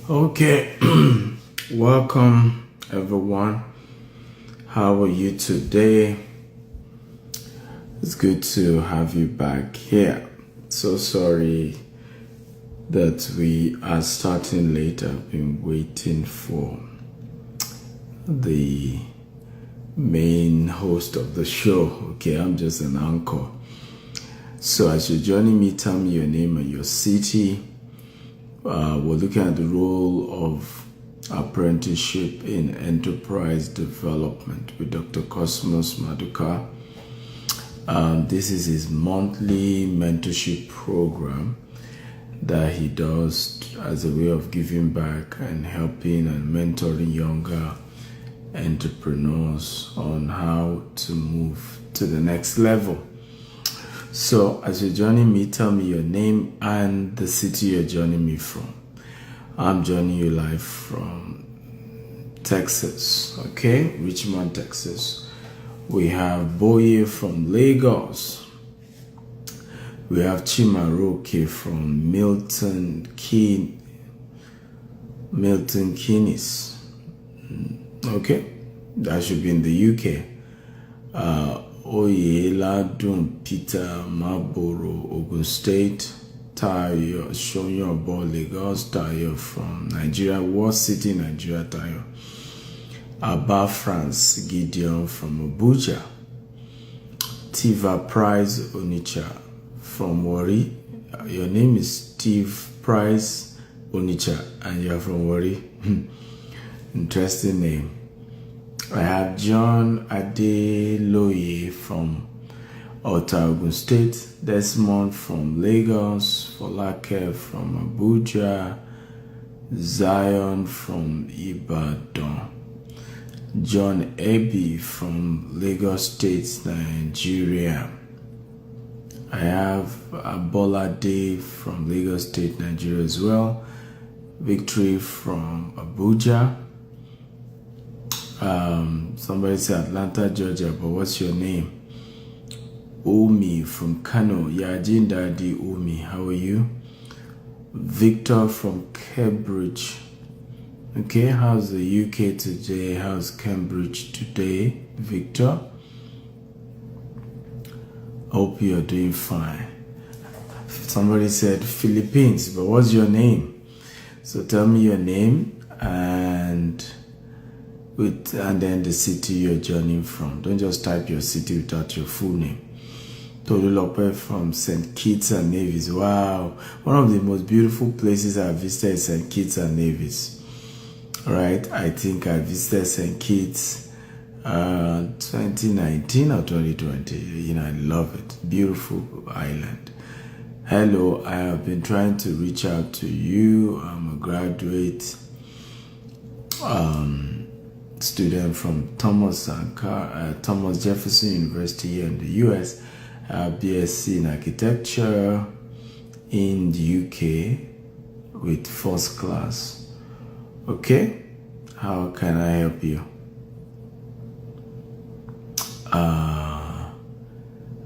Okay, welcome everyone. How are you today? It's good to have you back here. So sorry that we are starting late. I've been waiting for the main host of the show. Okay, I'm just an anchor. So as you're joining me, tell me your name and your city. We're looking at the role of apprenticeship in enterprise development with Dr. Cosmos Maduka. This is his monthly mentorship program that he does as a way of giving back and helping and mentoring younger entrepreneurs on how to move to the next level. So as you're joining me, tell me your name and the city you're joining me from. I'm joining you live from Texas, okay? Richmond, Texas. We have Boye from Lagos. We have Chimaroke from Milton Keynes. Okay, that should be in the UK. Oyeladun Peter Maboro, Ogun State. Tayo Shonyobo, Lagos. Tayo from Nigeria. What city, Nigeria? Tayo. Abba France, Gideon from Abuja. Tiva Price Onitsha from Wari. Your name is Steve Price Onitsha and you're from Wari. Interesting name. I have John Adeloye from Ogun State, Desmond from Lagos, Folake from Abuja, Zion from Ibadan, John Ebi from Lagos State, Nigeria. I have Abola Dave from Lagos State, Nigeria as well, Victory from Abuja. Somebody said Atlanta, Georgia, but what's your name? Omi from Kano. Yajin Daddy Omi, how are you? Victor from Cambridge. Okay, how's the UK today? How's Cambridge today, Victor? Hope you're doing fine. Somebody said Philippines, but what's your name? So tell me your name and then the city you're journeying from. Don't just type your city without your full name. Tolulope from St. Kitts and Nevis. Wow, one of the most beautiful places I visited is St. Kitts and Nevis. Right, I think I visited St. Kitts 2019 or 2020. I love it. Beautiful island. Hello, I have been trying to reach out to you. I'm a graduate student from Thomas Jefferson University here in the US. I have BSc in architecture in the UK with first class. Okay, how can I help you?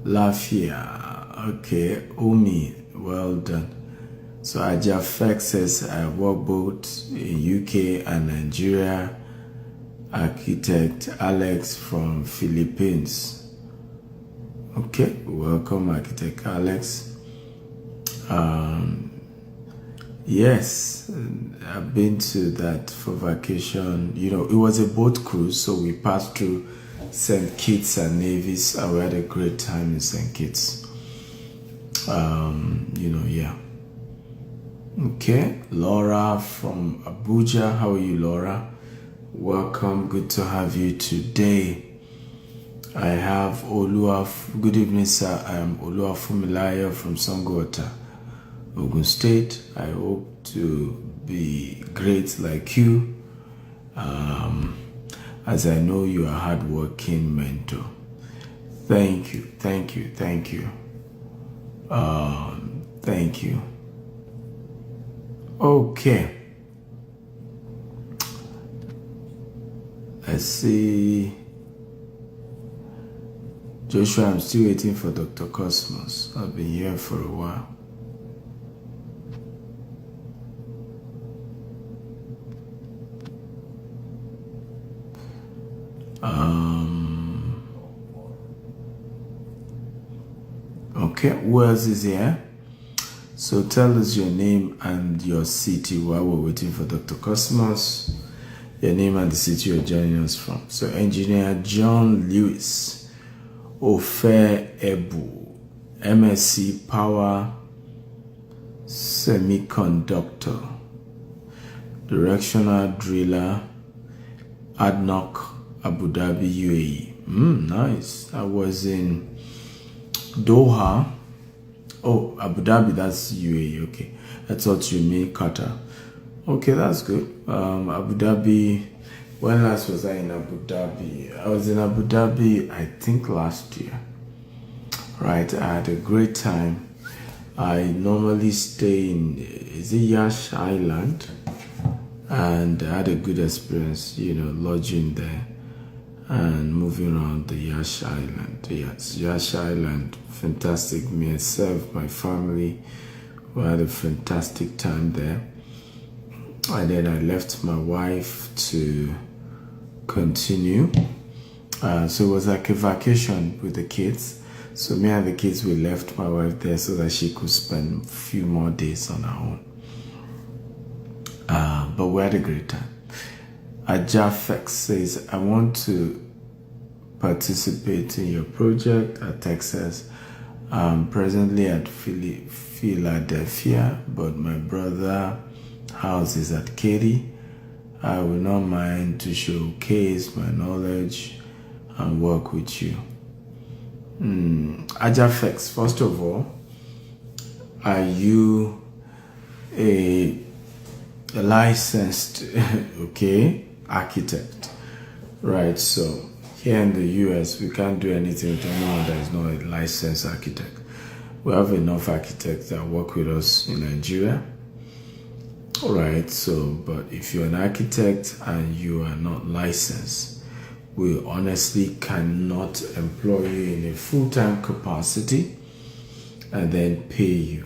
Lafia, okay, Omi, well done. So Ajafek says I work both in UK and Nigeria. Architect Alex from Philippines. Okay, welcome Architect Alex. Yes, I've been to that for vacation. It was a boat cruise, so we passed through St. Kitts and Nevis and we had a great time in St. Kitts. Yeah. Okay, Laura from Abuja. How are you, Laura? Welcome, good to have you today. I have good evening, sir. I am Oluwafumilaya from Sangota, Ogun State. I hope to be great like you, as I know you are a hardworking mentor. Thank you. Thank you. Okay. Let's see. Joshua, I'm still waiting for Dr. Cosmos. I've been here for a while. Okay, who else is here? So tell us your name and your city while we're waiting for Dr. Cosmos. Your name and the city you're joining us from. So Engineer John Lewis, Ofe Ebu, MSc Power Semiconductor, Directional Driller, ADNOC, Abu Dhabi, UAE. Nice. I was in Doha. Oh, Abu Dhabi, that's UAE. Okay. I thought you mean Qatar. Okay, that's good. Abu Dhabi. When last was I in Abu Dhabi? I was in Abu Dhabi, I think last year. Right, I had a great time. I normally stay in, is it Yash Island? And I had a good experience, lodging there and moving around the Yash Island. Yes, Yash Island, fantastic. Myself, my family, we had a fantastic time there. And then I left my wife to continue. So it was like a vacation with the kids. So me and the kids, we left my wife there so that she could spend a few more days on her own. But we had a great time. Ajafex says, I want to participate in your project at Texas. I'm presently at Philadelphia, but my brother house is at Katy. I will not mind to showcase my knowledge and work with you. Ajafex, first of all, are you a licensed architect? Right, so here in the US, we can't do anything with anyone that is not a licensed architect. We have enough architects that work with us in Nigeria. All right, so, but if you're an architect and you are not licensed, we honestly cannot employ you in a full-time capacity and then pay you.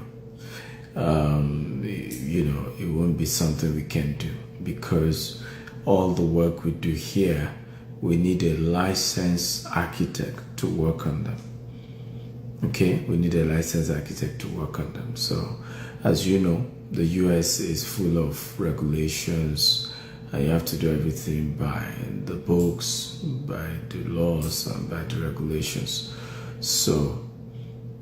It won't be something we can do because all the work we do here, we need a licensed architect to work on them. Okay, we need a licensed architect to work on them. So, as you know, the US is full of regulations, and you have to do everything by the books, by the laws, and by the regulations. So,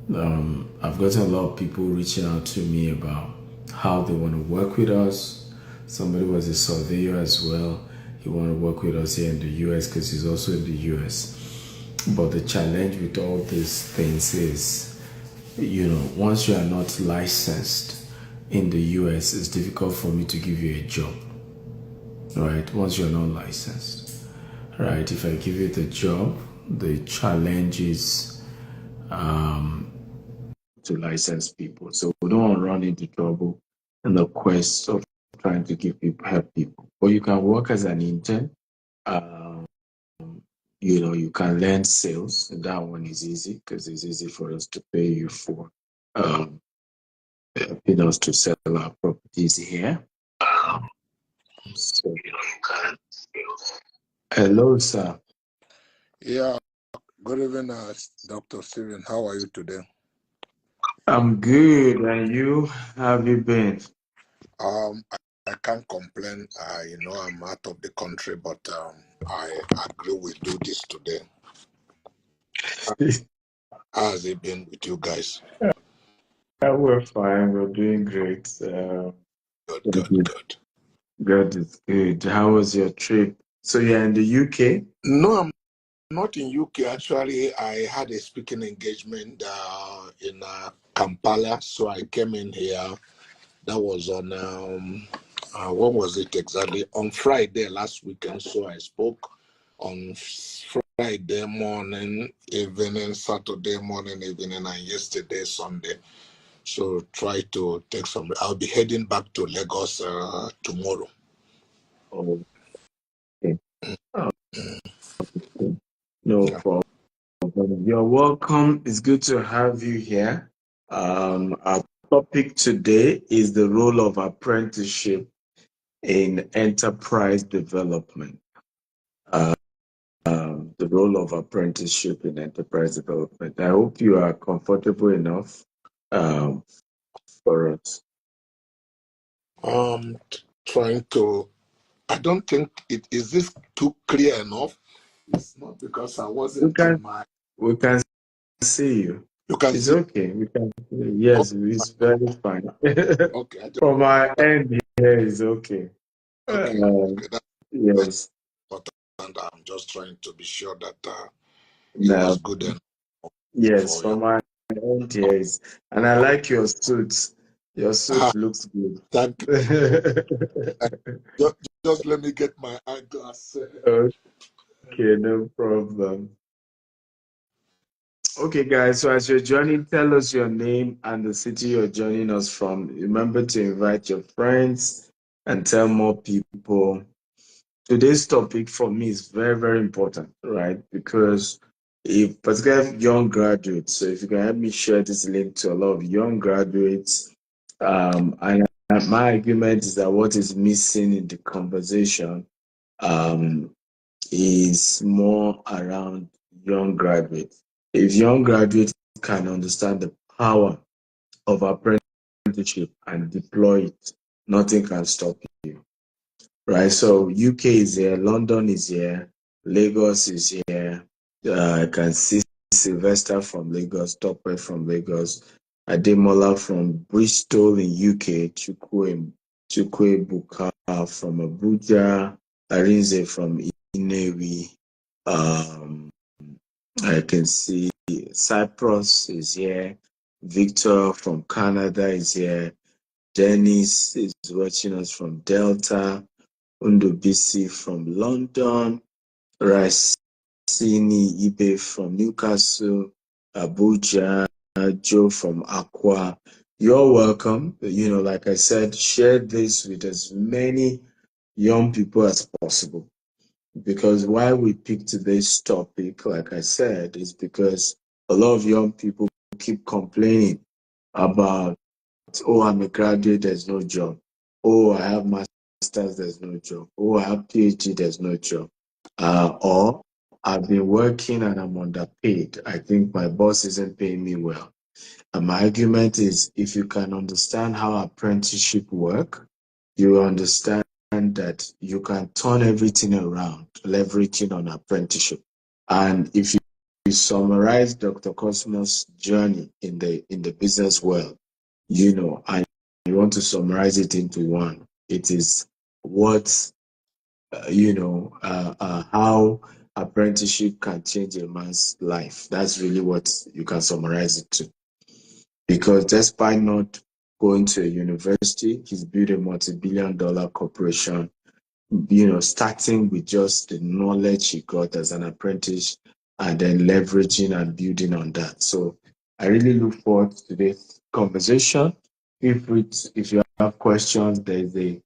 I've gotten a lot of people reaching out to me about how they want to work with us. Somebody was a surveyor as well. He want to work with us here in the US because he's also in the US. But the challenge with all these things is, once you are not licensed in the US, it's difficult for me to give you a job. Right? Once you're not licensed. Right? If I give you the job, the challenge is to license people. So we don't want to run into trouble in the quest of trying to help people. But you can work as an intern. You can learn sales, and that one is easy because it's easy for us to pay you for helping us to sell our properties here. So you can. Hello, sir. Yeah, good evening, Dr. Steven. How are you today? I'm good, and you? How have you been? I can't complain. I'm out of the country, but I agree we do this today. How has it been with you guys? We're fine. We're doing great. Good. God is good. How was your trip? So you're in the UK? No, I'm not in UK. Actually, I had a speaking engagement in Kampala, so I came in here. That was on when was it exactly? On Friday last weekend. So I spoke on Friday morning, evening, Saturday morning, evening, and yesterday, Sunday. So try to take some. I'll be heading back to Lagos tomorrow. Oh, okay. No Yeah. problem. You're welcome. It's good to have you here. Our topic today is the role of apprenticeship in enterprise development. the role of apprenticeship in enterprise development. I hope you are comfortable enough um, for us. Trying to. I don't think it is this too clear enough. It's not because I We wasn't in can my. we can see you. You can It's see. okay. We can see. Okay, Yes, it's very fine. okay. I just, From our end here is okay. okay, Um, okay. That's very yes. important. I'm just trying to be sure that it Now, was good enough yes, for you. from our end here is, and I like your suit. Your suit looks good. Thank you. Just, just let me get my eyeglass. Okay, no problem. Okay, guys, so as you're joining, tell us your name and the city you're joining us from. Remember to invite your friends and tell more people. Today's topic for me is very, very important, right? Because if particularly young graduates, so if you can help me share this link to a lot of young graduates, and my argument is that what is missing in the conversation um, is more around young graduates. If young graduates can understand the power of apprenticeship and deploy it, nothing can stop you. Right? So UK is here, London is here, Lagos is here. I can see Sylvester from Lagos, Topper from Lagos, Ademola from Bristol in UK, Chukwe Buka from Abuja, Arinze from Inewi. Um, I can see Cyprus is here, Victor from Canada is here, Dennis is watching us from Delta, Undubisi from London, Racini Ibe from Newcastle, Abuja, Joe from Aqua. You're welcome. Like I said, share this with as many young people as possible. Because why we picked today's topic, like I said, is because a lot of young people keep complaining about, oh, I'm a graduate, there's no job. Oh, I have master's, there's no job. Oh, I have PhD, there's no job. Or I've been working and I'm underpaid. I think my boss isn't paying me well. And my argument is if you can understand how apprenticeship work, you understand that you can turn everything around, leveraging on apprenticeship. And if you summarize Dr. Cosmos' journey in the business world, and you want to summarize it into one, it is what how apprenticeship can change a man's life. That's really what you can summarize it to. Because despite not going to a university, he's built a multi-billion-dollar corporation, starting with just the knowledge he got as an apprentice and then leveraging and building on that. So I really look forward to today's conversation. If you have questions, there's a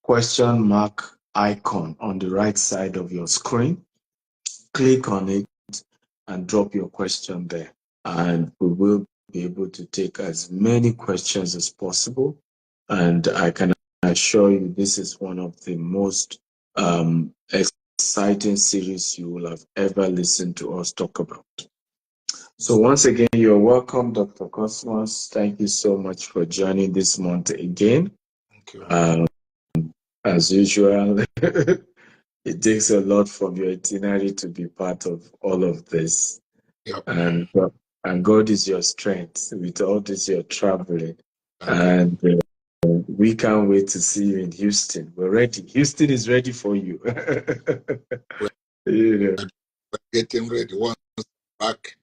question mark icon on the right side of your screen. Click on it and drop your question there. And we will be able to take as many questions as possible. And I can assure you, this is one of the most exciting series you will have ever listened to us talk about. So once again, you're welcome, Dr. Cosmos. Thank you so much for joining this month again. Thank you. As usual, it takes a lot from your itinerary to be part of all of this. Yep. And God is your strength with all this you're traveling. Thank you. And we can't wait to see you in Houston. We're ready. Houston is ready for you. We're, You know. we're getting ready. Once back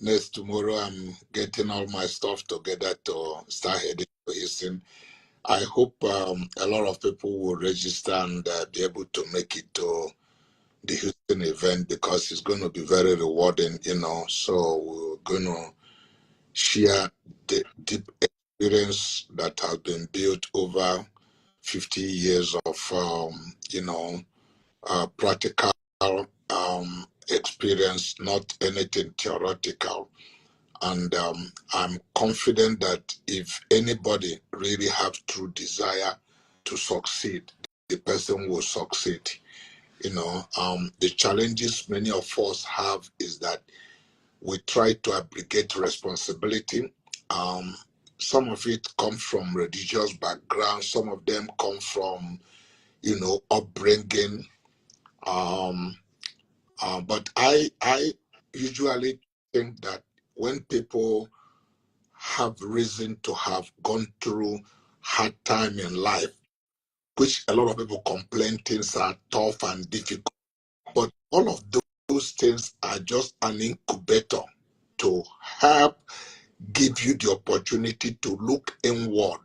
next tomorrow, I'm getting all my stuff together to start heading to Houston. I hope a lot of people will register and be able to make it to the Houston event because it's going to be very rewarding, So we're going to share the deep experience that has been built over 50 years of, practical experience, not anything theoretical. And I'm confident that if anybody really have true desire to succeed, the person will succeed. The challenges many of us have is that we try to abrogate responsibility. Some of it comes from religious background. Some of them come from, upbringing. But I usually think that when people have reason to have gone through hard time in life, which a lot of people complain things are tough and difficult, but all of those things are just an incubator to help give you the opportunity to look inward.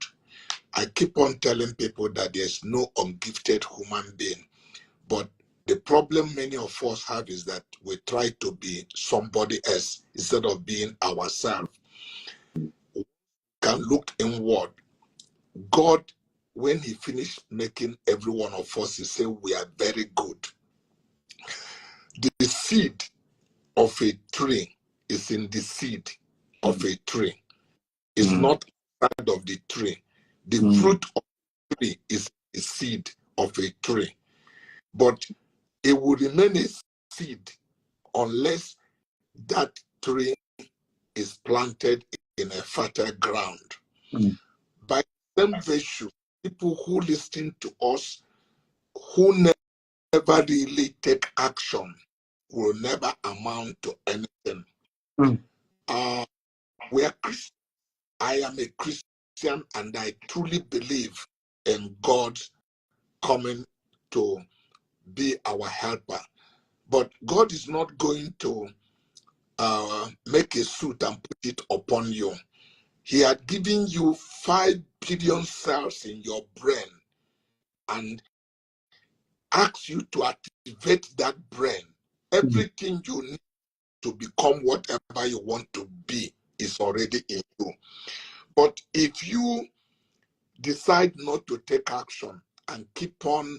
I keep on telling people that there's no ungifted human being, but the problem many of us have is that we try to be somebody else instead of being ourselves. We can look inward. God, when he finished making every one of us, he said we are very good. The seed of a tree is in the seed of a tree. It's not outside of the tree. The fruit of the tree is a seed of a tree. But it will remain a seed unless that tree is planted in a fertile ground. By the same virtue, people who listen to us, who never really take action, will never amount to anything. We are Christians. I am a Christian and I truly believe in God coming to be our helper. But God is not going to make a suit and put it upon you. He had given you 5 billion cells in your brain and asked you to activate that brain. Everything you need to become whatever you want to be is already in you. But if you decide not to take action and keep on,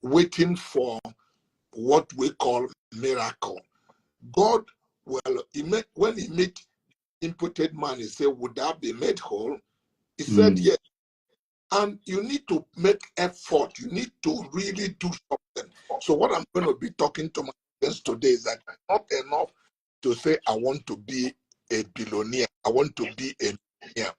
waiting for what we call miracle, God, when he met impotent man, he said, would that be made whole? He said, yes. And you need to make effort. You need to really do something. So what I'm going to be talking to my friends today is that it's not enough to say, I want to be a billionaire. I want to be a millionaire.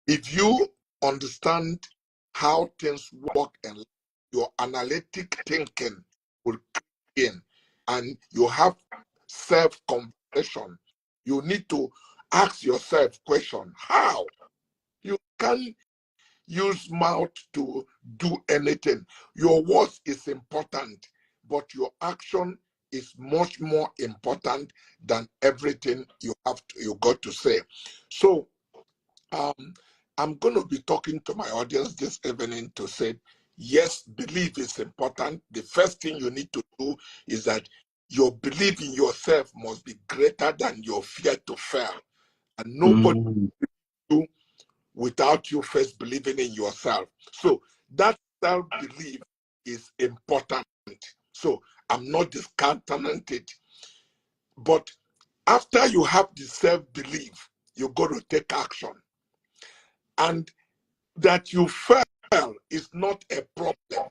If you understand how things work and your analytic thinking will kick in and you have self-compassion, you need to ask yourself question, how? You can use mouth to do anything. Your words is important, but your action is much more important than everything you got to say. So I'm going to be talking to my audience this evening to say, yes, belief is important. The first thing you need to do is that your belief in yourself must be greater than your fear to fail. And nobody will do without you first believing in yourself. So that self-belief is important. So I'm not discounting it. But after you have the self-belief, you got to take action. And that you fail is not a problem.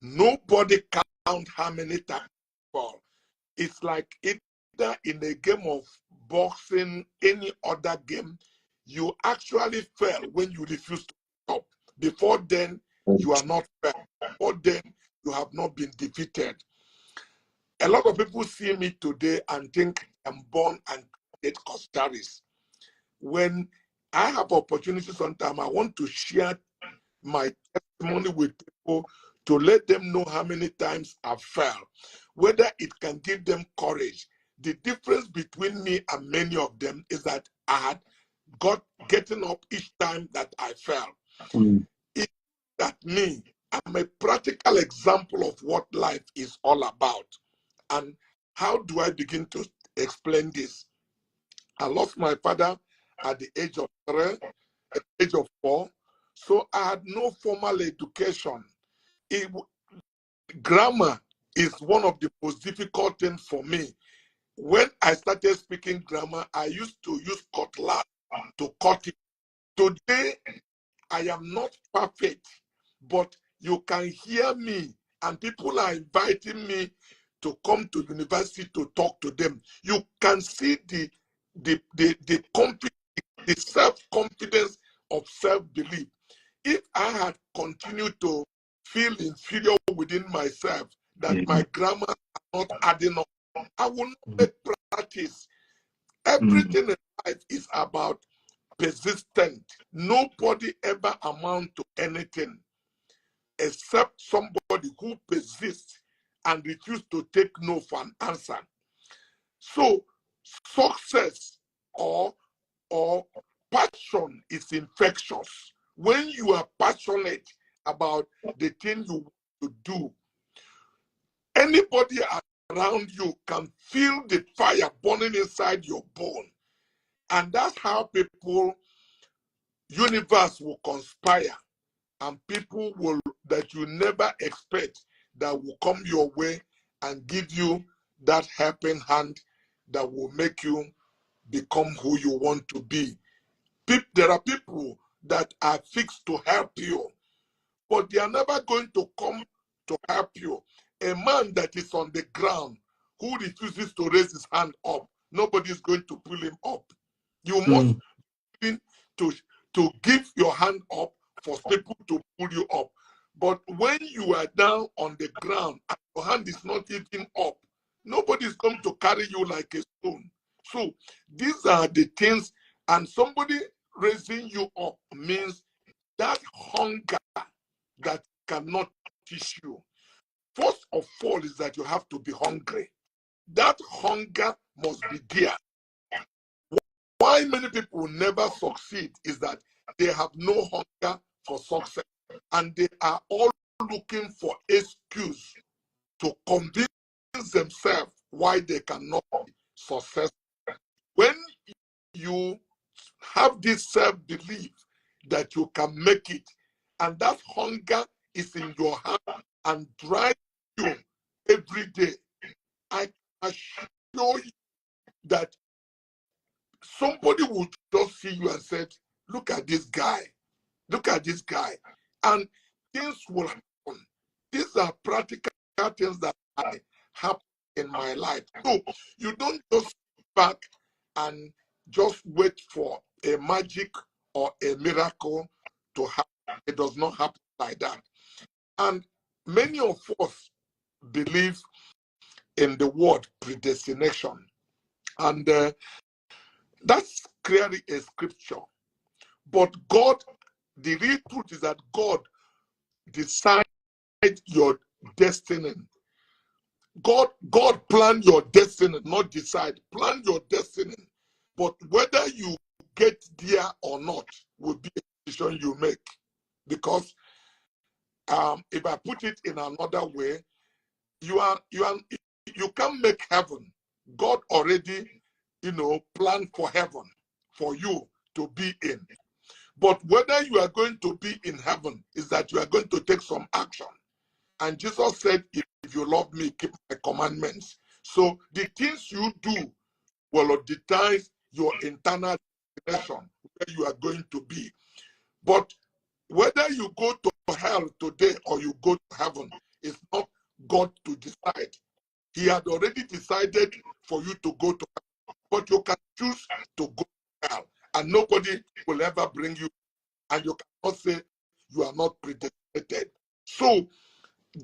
Nobody count how many times you fall. It's like either in a game of boxing, any other game, you actually fail when you refuse to stop. Before then, you are not fair. Before then, you have not been defeated. A lot of people see me today and think I'm born and created Costaris. When I have opportunities sometimes, I want to share my testimony with people to let them know how many times I fell, whether it can give them courage. The difference between me and many of them is that I had getting up each time that I fell. It's that me, I'm a practical example of what life is all about. And how do I begin to explain this? I lost my father at the age of 3, at the age of 4. So I had no formal education. Grammar is one of the most difficult things for me. When I started speaking grammar, I used to use cutlass to cut it. Today, I am not perfect, but you can hear me, and people are inviting me to come to university to talk to them. You can see the self-confidence of self-belief. If I had continued to feel inferior within myself, that my grammar is not adding up, I will not make practice. Everything in life is about persistent. Nobody ever amount to anything except somebody who persists and refuses to take no for an answer. So success or passion is infectious. When you are passionate about the thing you want to do, anybody around you can feel the fire burning inside your bone. And that's how universe will conspire, and people that you never expect that will come your way and give you that helping hand that will make you become who you want to be. There are people that are fixed to help you, but they are never going to come to help you. A man that is on the ground who refuses to raise his hand up, nobody is going to pull him up. You must be to give your hand up for people to pull you up. But when you are down on the ground and your hand is not even up, nobody is going to carry you like a stone. So these are the things, and somebody raising you up means that hunger that cannot teach you. First of all is that you have to be hungry. That hunger must be there. Why many people never succeed is that they have no hunger for success, and they are all looking for excuse to convince themselves why they cannot be successful. When you have this self-belief that you can make it, and that hunger is in your heart and drives you every day, I assure you that somebody would just see you and say, look at this guy, look at this guy, and things will happen. These are practical things that happen in my life. So you don't just sit back and just wait for a magic or a miracle to happen. It does not happen like that. And many of us believe in the word predestination, and that's clearly a scripture. But God, the real truth is that God decides your destiny. God planned your destiny, not decide. Plan your destiny. But whether you get there or not will be a decision you make. Because if I put it in another way, you can't make heaven. God already, planned for heaven for you to be in. But whether you are going to be in heaven is that you are going to take some action. And Jesus said, if you love me, keep my commandments. So the things you do will determine your internal destination, where you are going to be. But whether you go to hell today or you go to heaven, it's not God to decide. He had already decided for you to go to hell. But you can choose to go to hell. And nobody will ever bring you. And you cannot say you are not predestinated. So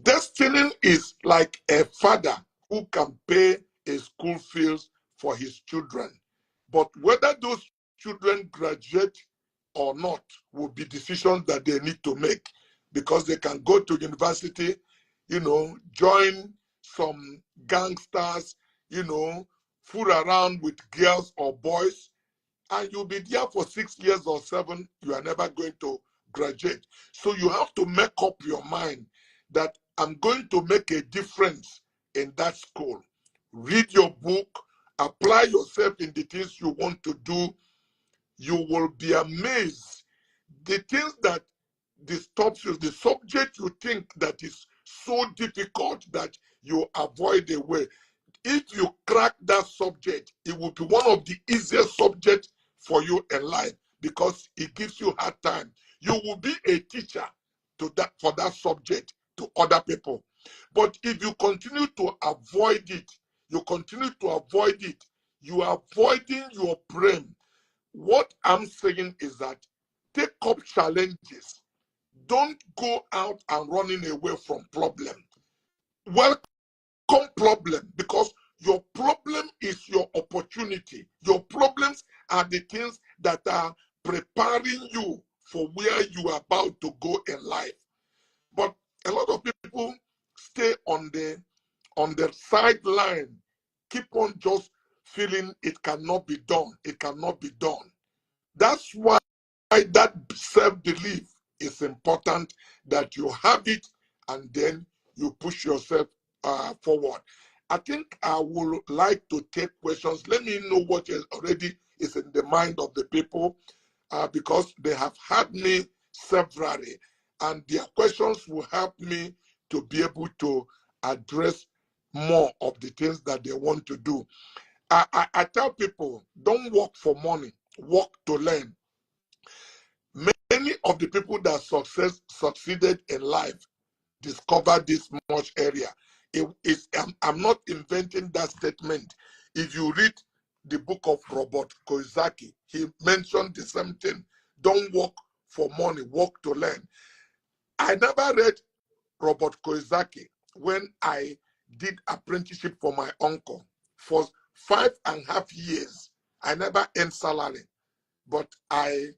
destiny is like a father who can pay a school fees for his children. But whether those children graduate or not will be decisions that they need to make, because they can go to university, join some gangsters, fool around with girls or boys, and you'll be there for 6 years or 7, you are never going to graduate. So you have to make up your mind that I'm going to make a difference in that school. Read your book, apply yourself in the things you want to do. You will be amazed. The things that disturbs you, the subject you think that is so difficult that you avoid the way. If you crack that subject, it will be one of the easiest subjects for you in life, because it gives you hard time. You will be a teacher to that for that subject to other people. But if you continue to avoid it, you are avoiding your brain. What I'm saying is that take up challenges. Don't go out and running away from problem. Welcome problem, because your problem is your opportunity. Your problems are the things that are preparing you for where you are about to go in life. But a lot of people stay on the sideline, keep on just feeling it cannot be done. It cannot be done. That's why that self-belief is important, that you have it and then you push yourself forward. I think I would like to take questions. Let me know what already is in the mind of the people, because they have had me severally, and their questions will help me to be able to address more of the things that they want to do. I tell people, don't work for money, work to learn. Many of the people that succeeded in life discovered this much area. I'm not inventing that statement. If you read the book of Robert Kiyosaki, he mentioned the same thing. Don't work for money, work to learn. I never read Robert Kiyosaki when I did apprenticeship for my uncle. For 5.5 years, I never earned salary, but I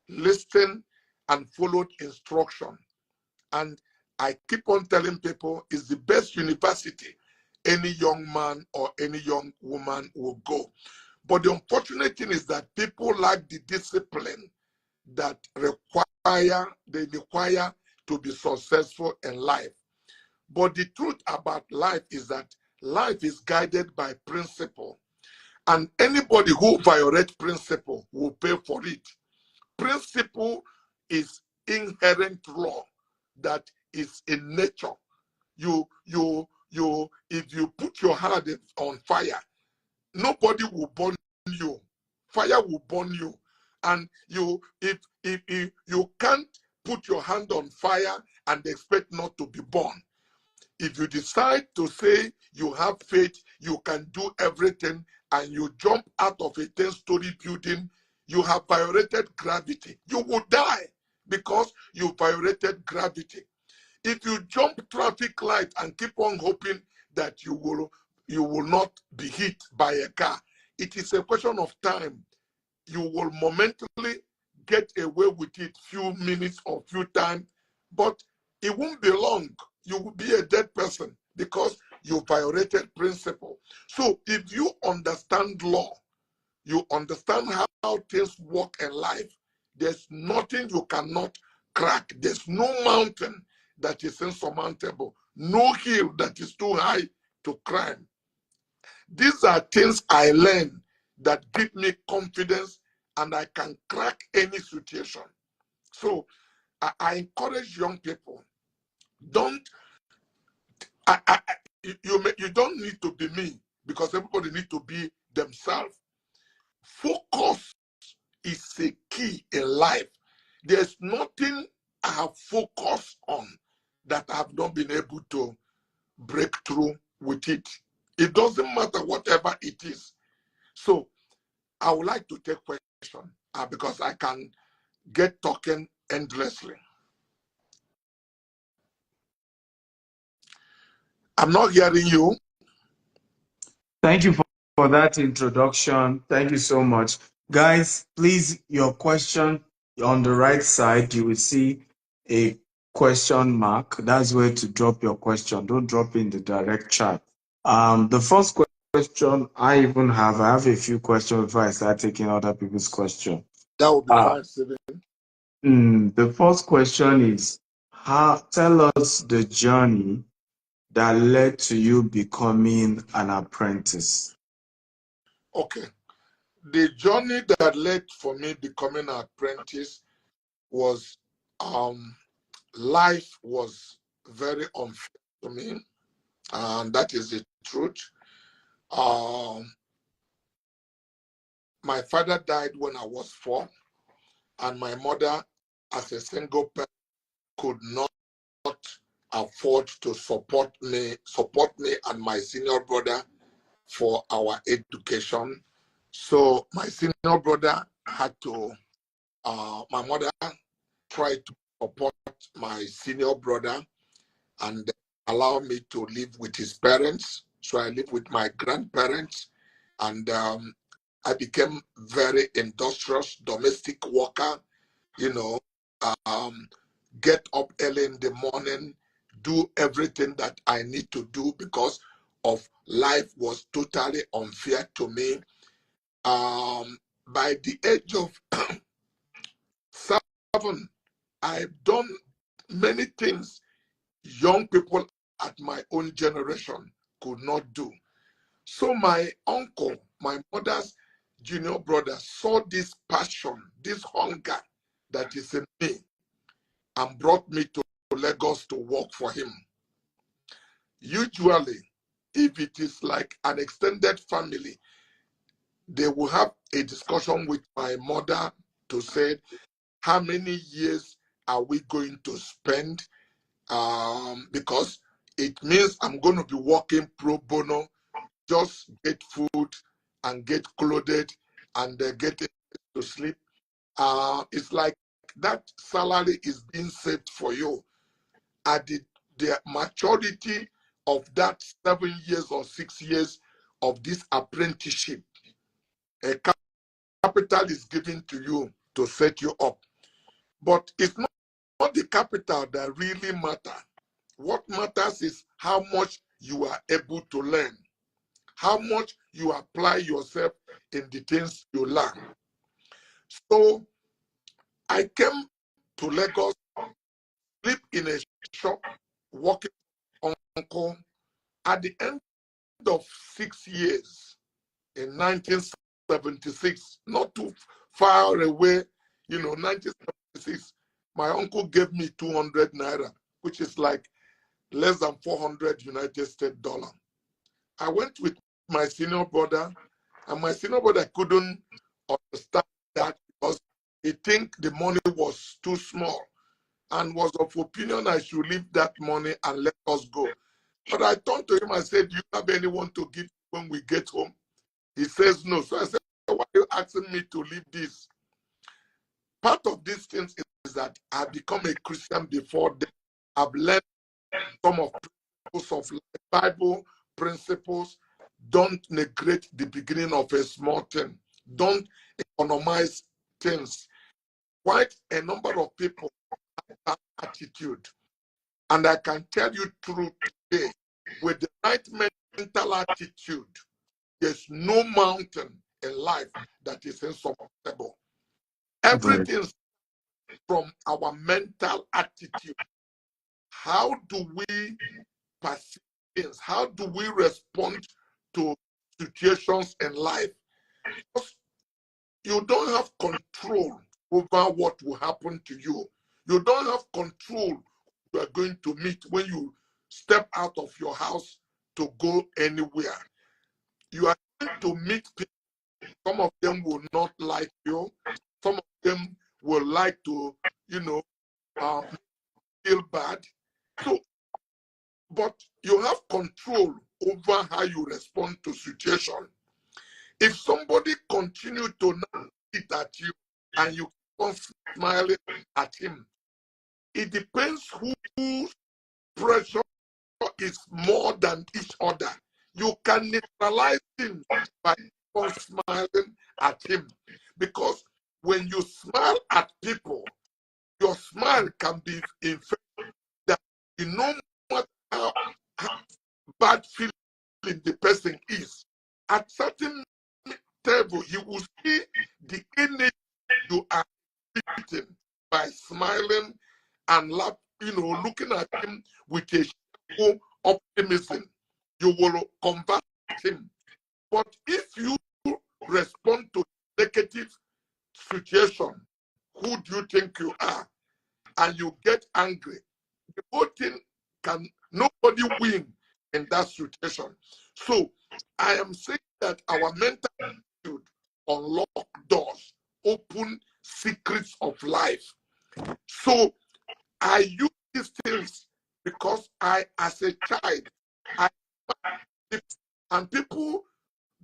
listened and followed instruction. And I keep on telling people it's the best university any young man or any young woman will go. But the unfortunate thing is that people lack the discipline that they require to be successful in life. But the truth about life is that life is guided by principle. And anybody who violates principle will pay for it. Principle is inherent law that is in nature. If you put your hand on fire, nobody will burn you. Fire will burn you. And if you can't put your hand on fire and expect not to be burned. If you decide to say you have faith, you can do everything, and you jump out of a 10-story building, you have violated gravity. You will die because you violated gravity. If you jump traffic light and keep on hoping that you will not be hit by a car, it is a question of time. You will momentarily get away with it few minutes or few time, but it won't be long. You will be a dead person because you violated principle. So if you understand law, you understand how things work in life, there's nothing you cannot crack. There's no mountain that is insurmountable, no hill that is too high to climb. These are things I learned that give me confidence, and I can crack any situation. So I encourage young people, you don't need to be me, because everybody needs to be themselves. Focus is a key in life. There's nothing I have focused on that I have not been able to break through with it. It doesn't matter whatever it is. So I would like to take questions because I can get talking endlessly. I'm not hearing you. Thank you for that introduction. Thank you so much. Guys, please, your question on the right side, you will see a question mark. That's where to drop your question. Don't drop in the direct chat. The first question I have a few questions before I start taking other people's questions. That would be fine, Steven. The first question is, tell us the journey that led to you becoming an apprentice. Okay. The journey that led for me becoming an apprentice was life was very unfair to me, and that is the truth. My father died when I was 4, and my mother, as a single parent, could not afford to support me and my senior brother for our education. So my senior brother had to, my mother tried to support my senior brother and allow me to live with his parents. So I lived with my grandparents, and I became very industrious, domestic worker, you know, um, get up early in the morning, do everything that I need to do because of life was totally unfair to me. By the age of 7, I've done many things young people at my own generation could not do. So my uncle, my mother's junior brother, saw this passion, this hunger that is in me, and brought me to Lagos to work for him. Usually, if it is like an extended family, they will have a discussion with my mother to say, how many years are we going to spend? Because it means I'm going to be working pro bono, just get food and get clothed and get to sleep. It's like that salary is being saved for you. At the maturity of that 7 years or 6 years of this apprenticeship, a capital is given to you to set you up. But it's not the capital that really matters. What matters is how much you are able to learn, how much you apply yourself in the things you learn. So I came to Lagos, sleep in a shop, working on uncle. At the end of 6 years, in 1976, not too far away, 1976, my uncle gave me 200 naira, which is like less than 400 United States dollar. I went with my senior brother, and my senior brother couldn't understand that because he think the money was too small and was of opinion I should leave that money and let us go. But I turned to him and said, do you have anyone to give when we get home? He says no. So I said, why are you asking me to leave this? Part of these things is that I've become a Christian before then. I've learned some of principles of life, Bible principles. Don't neglect the beginning of a small thing. Don't economize things. Quite a number of people have that attitude. And I can tell you through today, with the right mental attitude, there's no mountain in life that is insurmountable. Everything from our mental attitude. How do we perceive things? How do we respond to situations in life? Because you don't have control over what will happen to you. You don't have control you are going to meet when you step out of your house to go anywhere. You are going to meet people. Some of them will not like you. Some of them will like to, feel bad. So, but you have control over how you respond to situation. If somebody continue to not eat at you and you keep on smiling at him, it depends whose pressure is more than each other. You can neutralize him by on smiling at him, because when you smile at people, your smile can be infected. That you know what how bad feeling the person is. At certain table, you will see the energy you are eating by smiling and laughing, looking at him with a cheerful optimism. You will convert him. But if you respond to negative situation, who do you think you are? And you get angry, the whole thing can nobody win in that situation. So I am saying that our mental attitude unlock doors, open secrets of life. So I use these things because I, as a child, I and people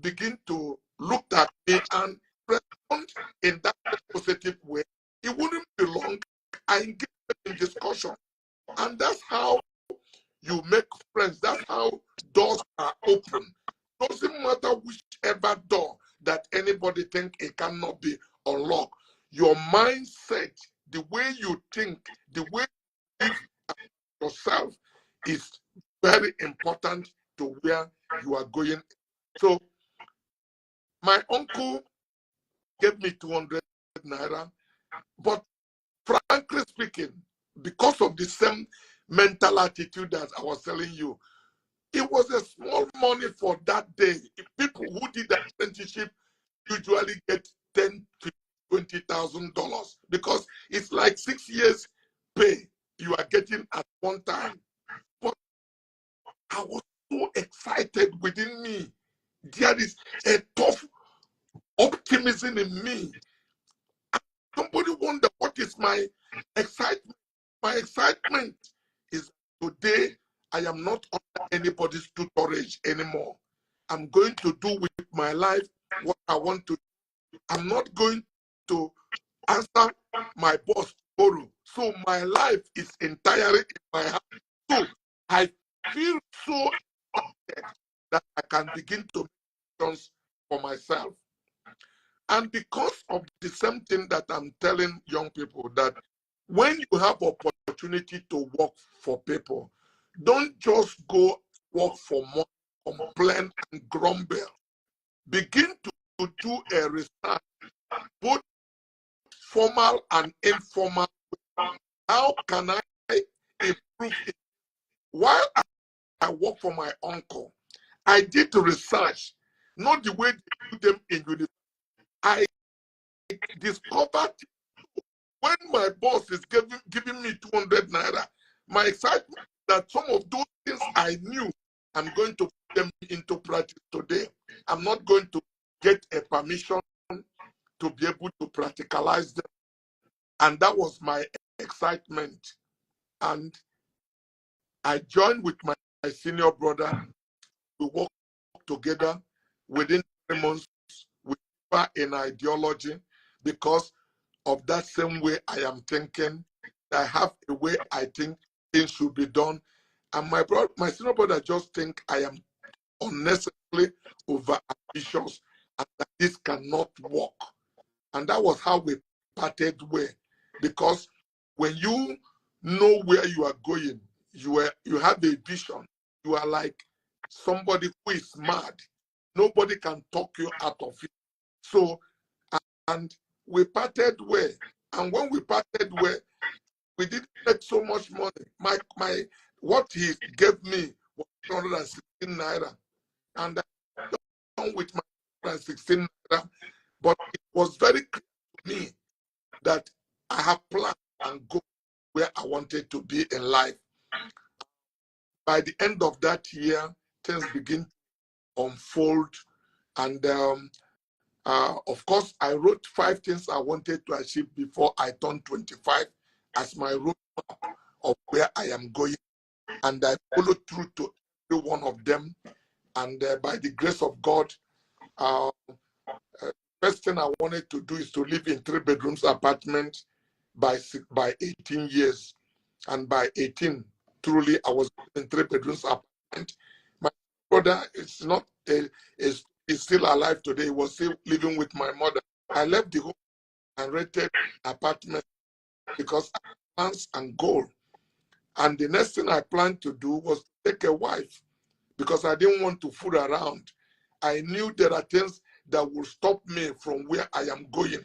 begin to look at me and respond in that positive way. It wouldn't be long. I engage in discussion, and that's how you make friends. That's how doors are open. Doesn't matter whichever door that anybody think it cannot be unlocked. Your mindset, the way you think, the way you live yourself is very important to where you are going. So my uncle gave me 200 naira, but frankly speaking, because of the same mental attitude that I was telling you, it was a small money for that day. People who did the apprenticeship usually get $10,000 to $20,000 because it's like 6 years pay you are getting at one time. But I was so excited within me. There is a tough optimism in me. Somebody wonder what is my excitement. My excitement is today I am not under anybody's tutorage anymore. I'm going to do with my life what I want to do. I'm not going to answer my boss tomorrow. So my life is entirely in my hands. So I feel so excited that I can begin to make decisions for myself. And because of the same thing that I'm telling young people, that when you have opportunity to work for people, don't just go work for money, complain and grumble. Begin to do a research, both formal and informal. How can I improve it? While I work for my uncle, I did research, not the way they do them in university. I discovered when my boss is giving me 200 naira, my excitement that some of those things I knew, I'm going to put them into practice today. I'm not going to get a permission to be able to practicalize them. And that was my excitement. And I joined with my senior brother. We worked together. Within 3 months, we were in ideology because of that same way I am thinking. I have a way I think things should be done. And my senior brother just think I am unnecessarily over ambitious and that this cannot work. And that was how we parted way. Because when you know where you are going, you have a vision. You are like somebody who is mad. Nobody can talk you out of it. So, and we parted way. And when we parted way, we didn't make so much money. My what he gave me was 116 naira. And I done with my 116 naira. But it was very clear to me that I have planned and go where I wanted to be in life. By the end of that year, things begin to unfold. And of course, I wrote 5 things I wanted to achieve before I turned 25 as my roadmap of where I am going. And I followed through to every one of them. And by the grace of God, first thing I wanted to do is to live in 3 bedrooms apartment by 18 years. And by 18, truly, I was in 3 bedrooms apartment. My brother is still alive today. He was still living with my mother. I left the home and rented apartment because I had plans and goal. And the next thing I planned to do was to take a wife because I didn't want to fool around. I knew there are things that will stop me from where I am going.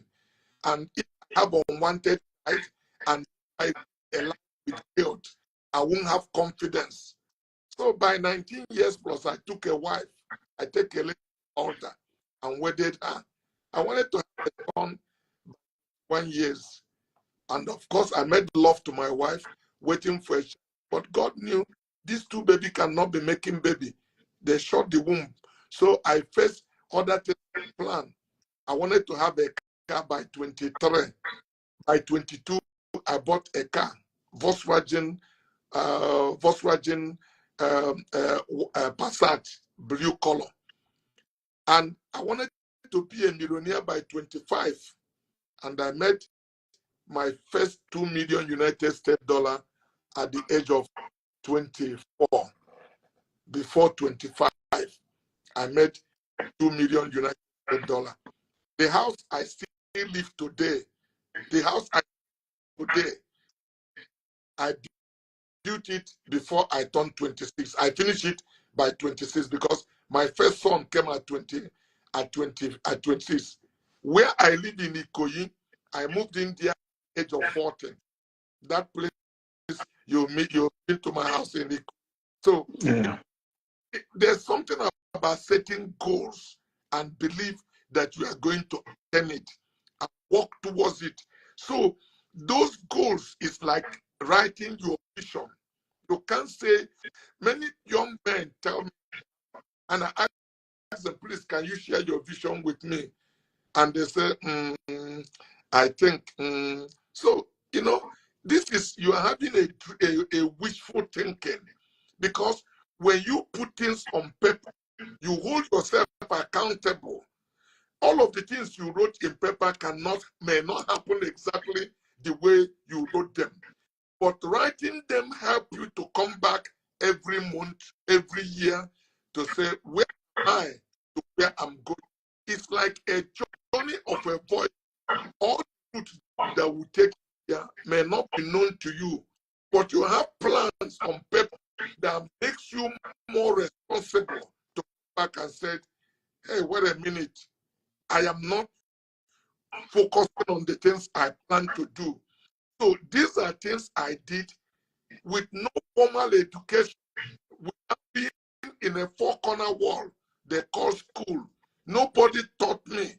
And if I have unwanted life and I align with guilt, I won't have confidence. So by 19 years plus, I took a wife. I take a little altar and wedded her. I wanted to have a son 1 year. And of course, I made love to my wife, waiting for a child. But God knew these 2 baby cannot be making baby. They shut the womb. So I faced other plan. I wanted to have a car by 23. By 22, I bought a car. Volkswagen, Volkswagen Passat blue color. And I wanted to be a millionaire by 25. And I made my first 2 million United States dollar at the age of 24. Before 25, I made 2 million United States dollar. The house I still live today, the house I live today, I built it before I turned 26. I finished it by 26 because my first son came at 26. Where I live in Ikoyi, I moved in there at the age of 40. That place you've been to my house in Ikoyi. So Yeah. there's something about setting goals and believe that you are going to attain it and work towards it. So those goals is like writing your vision. You can't say, many young men tell me, and I ask them, please, can you share your vision with me? And they say, I think, so, you know, this is, you are having a wishful thinking, because when you put things on paper, you hold yourself accountable. All of the things you wrote in paper may not happen exactly the way you wrote them. But writing them help you to come back every month, every year to say, where am I to where I'm going? It's like a journey of a voice. All the route that will take you may not be known to you, but you have plans on paper that makes you more responsible to come back and say, hey, wait a minute, I am not focusing on the things I plan to do. So these are things I did with no formal education, without being in a four-corner wall they call school. Nobody taught me.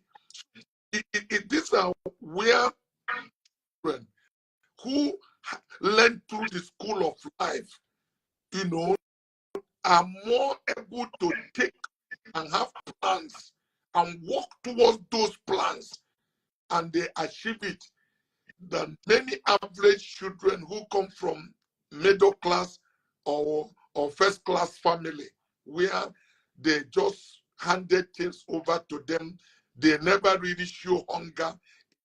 These are where children who learn through the school of life, you know, are more able to take and have plans and work towards those plans, and they achieve it, than many average children who come from middle class or first class family, where they just handed things over to them. They never really show hunger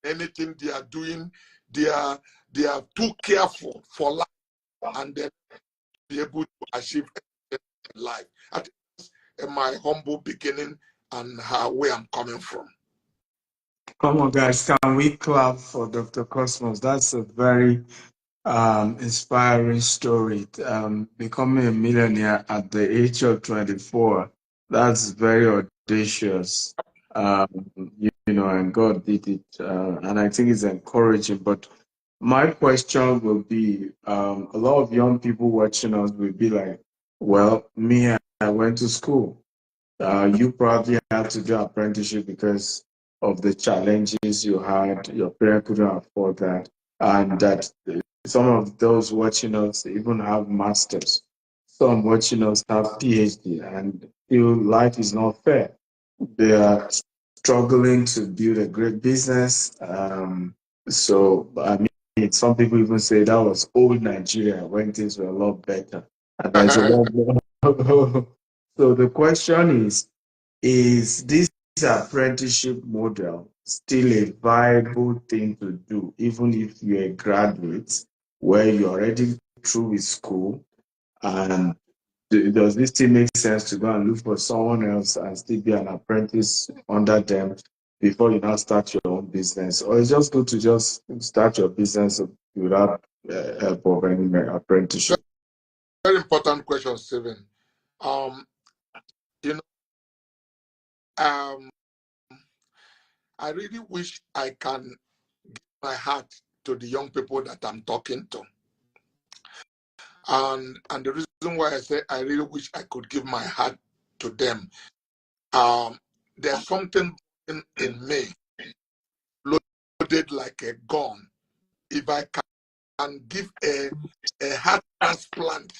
in anything they are doing. They are too careful for life, and then be able to achieve life. I think that's my humble beginning and where I'm coming from. Come on, guys, can we clap for Dr. Cosmos? That's a very inspiring story. Becoming a millionaire at the age of 24, that's very audacious. You know, and God did it. And I think it's encouraging. But my question will be, a lot of young people watching us will be like, well, me, I went to school. You probably had to do apprenticeship because of the challenges you had. Your parents couldn't afford that, and that some of those watching us even have masters. Some watching us have PhD, and feel life is not fair. They are struggling to build a great business. So I mean, some people even say that was old Nigeria when things were a lot better, and there's a lot more. So the question is this apprenticeship model still a viable thing to do, even if you're a graduate, where you're already through with school? And does this still make sense to go and look for someone else and still be an apprentice under them before you now start your own business? Or it's just good to just start your business without help of any apprenticeship? Very important question, Stephen. Um, you know, um, I really wish I can give my heart to the young people that I'm talking to. And the reason why I say I really wish I could give my heart to them, there's something in me loaded like a gun. If I can give a heart transplant,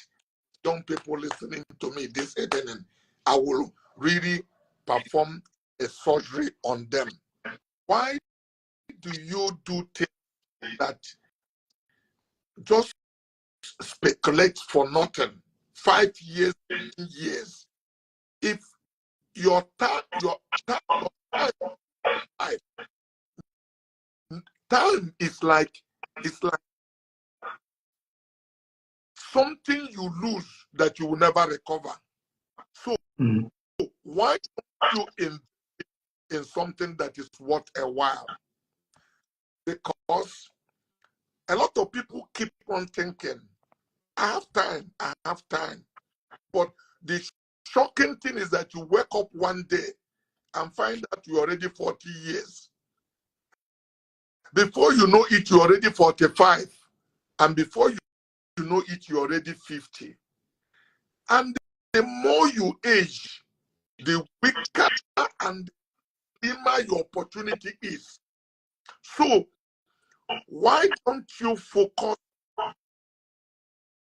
young people listening to me this evening, I will really perform a surgery on them. Why do you do things that just speculate for nothing. 5 years, 10 years. If your time, time is like something you lose that you will never recover. So why don't you invest in something that is worth a while? Because a lot of people keep on thinking, I have time. But the shocking thing is that you wake up one day and find that you're already 40 years. Before you know it, you're already 45. And before you know it, you're already 50. And the more you age, the weaker and slimmer your opportunity is. So why don't you focus?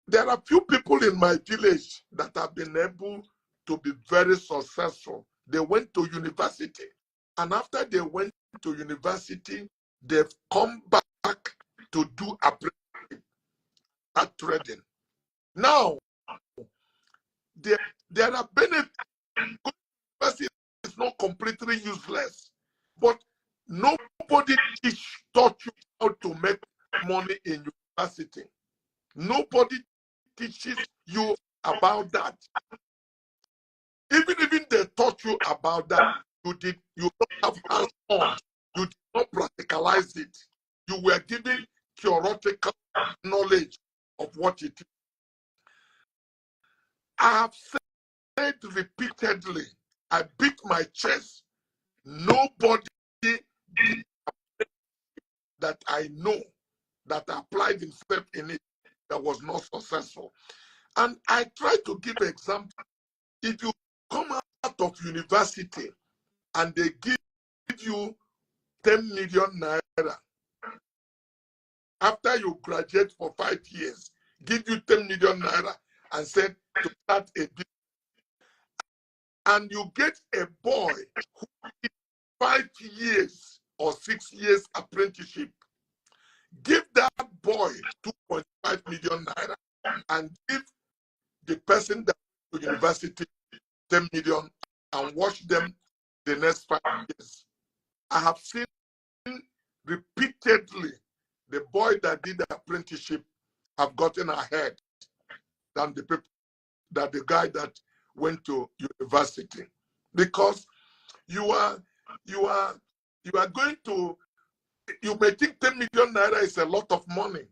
There are few people in my village that have been able to be very successful. They went to university, and after they went to university, they've come back to do apprenticeship at trading. Now, there are benefits. University is not completely useless, but nobody taught you how to make money in university. Nobody teaches you about that. Even they taught you about that, you don't have hands-on. You did not practicalize it. You were given theoretical knowledge of what it is. I have said repeatedly, I beat my chest. Nobody that I know that applied himself in it that was not successful. And I try to give an example. If you come out of university and they give you 10 million naira, after you graduate for 5 years, give you 10 million naira and said to start a business, and you get a boy who did 5 years or 6 years apprenticeship, give that boy 2.5 million naira and give the person that went to university 10 million and watch them the next 5 years. I have seen repeatedly the boy that did the apprenticeship have gotten ahead than the people, that the guy that went to university, because you may think 10 million naira is a lot of money.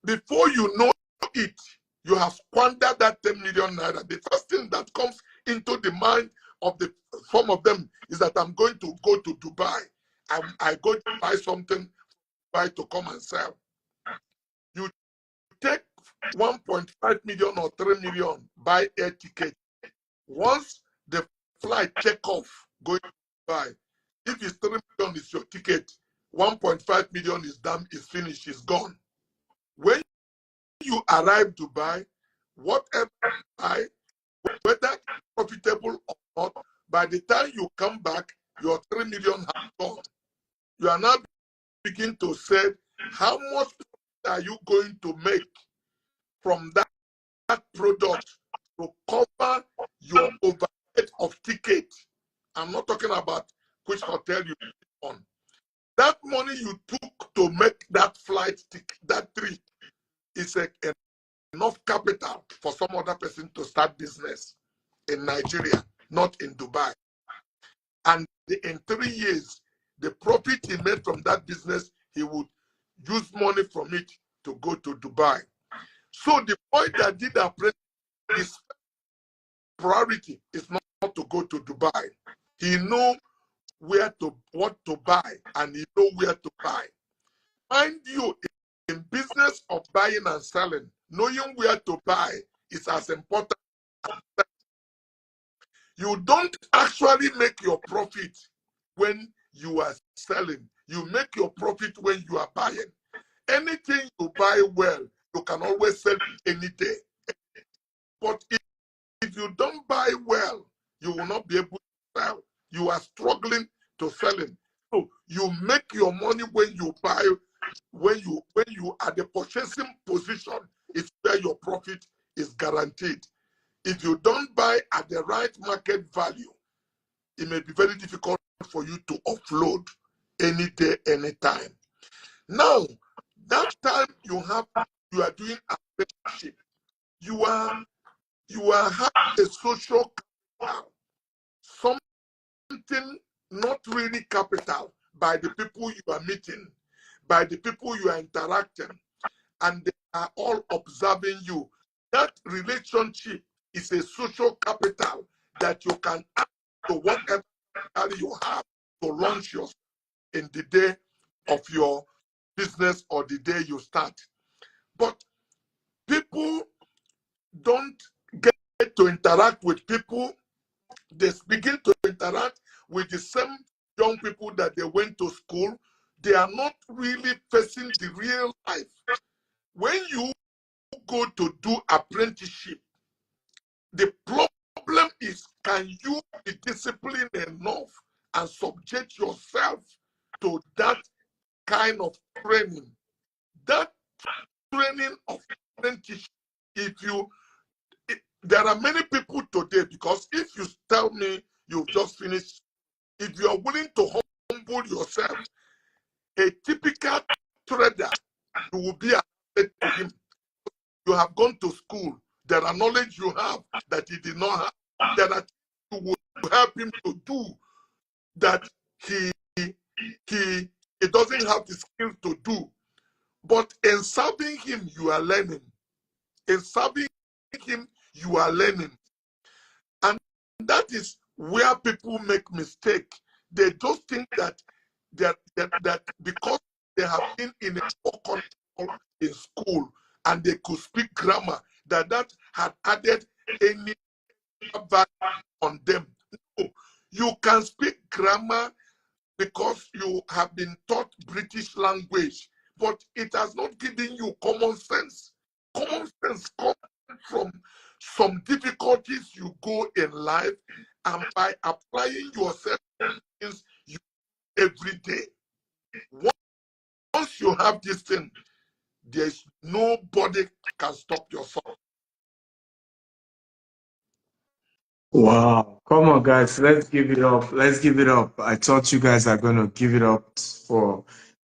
Before you know it, you have squandered that 10 million naira. The first thing that comes into the mind of some of them is that I'm going to go to Dubai. I go to buy something, buy to come and sell. You take 1.5 million or 3 million, buy air ticket. Once the flight take off, going to Dubai, if it's 3 million is your ticket, 1.5 million is finished, is gone. When you arrive Dubai, whatever you buy, whether profitable or not, by the time you come back, your 3 million has gone. You are now beginning to say, how much are you going to make from that product to cover your overhead of ticket? I'm not talking about which hotel you on. That money you took to make that flight ticket, that trip, is enough capital for some other person to start business in Nigeria, not in Dubai. And in 3 years, the profit he made from that business, he would use money from it to go to Dubai. So the boy that did apprentice, his priority is not to go to Dubai. He know what to buy, and he know where to buy. Mind you, in business of buying and selling, knowing where to buy is as important. You don't actually make your profit when you are selling. You make your profit when you are buying. Anything you buy well, you can always sell any day. But if you don't buy well, you will not be able to sell. You are struggling to sell it. So you make your money when you buy when you are the purchasing position, is where your profit is guaranteed. If you don't buy at the right market value, it may be very difficult for you to offload any day, anytime. Now, that time you are doing apprenticeship, you are having a social capital, something not really capital, by the people you are meeting, by the people you are interacting, and they are all observing you. That relationship is a social capital that you can add to whatever you have to launch yourself in the day of your business or the day you start. But people don't get to interact with people. They begin to interact with the same young people that they went to school. They are not really facing the real life. When you go to do apprenticeship, the problem is, can you be disciplined enough and subject yourself to that kind of training? That training of apprenticeship, there are many people today, because if you tell me you've just finished, if you are willing to humble yourself, a typical trader, you will be attracted to him. You have gone to school. There are knowledge you have that he did not have. There are things you will help him to do that he doesn't have the skill to do. But in serving him, you are learning. In serving him, you are learning. And that is where people make mistake. They just think that because they have been in a poor control in school and they could speak grammar, that had added any value on them. No, you can speak grammar because you have been taught British language, but it has not given you common sense. Common sense comes from some difficulties you go in life, and by applying yourself every day. Once you have this thing, there's nobody can stop your soul. Wow. Come on, guys. Let's give it up. Let's give it up. I thought you guys are going to give it up for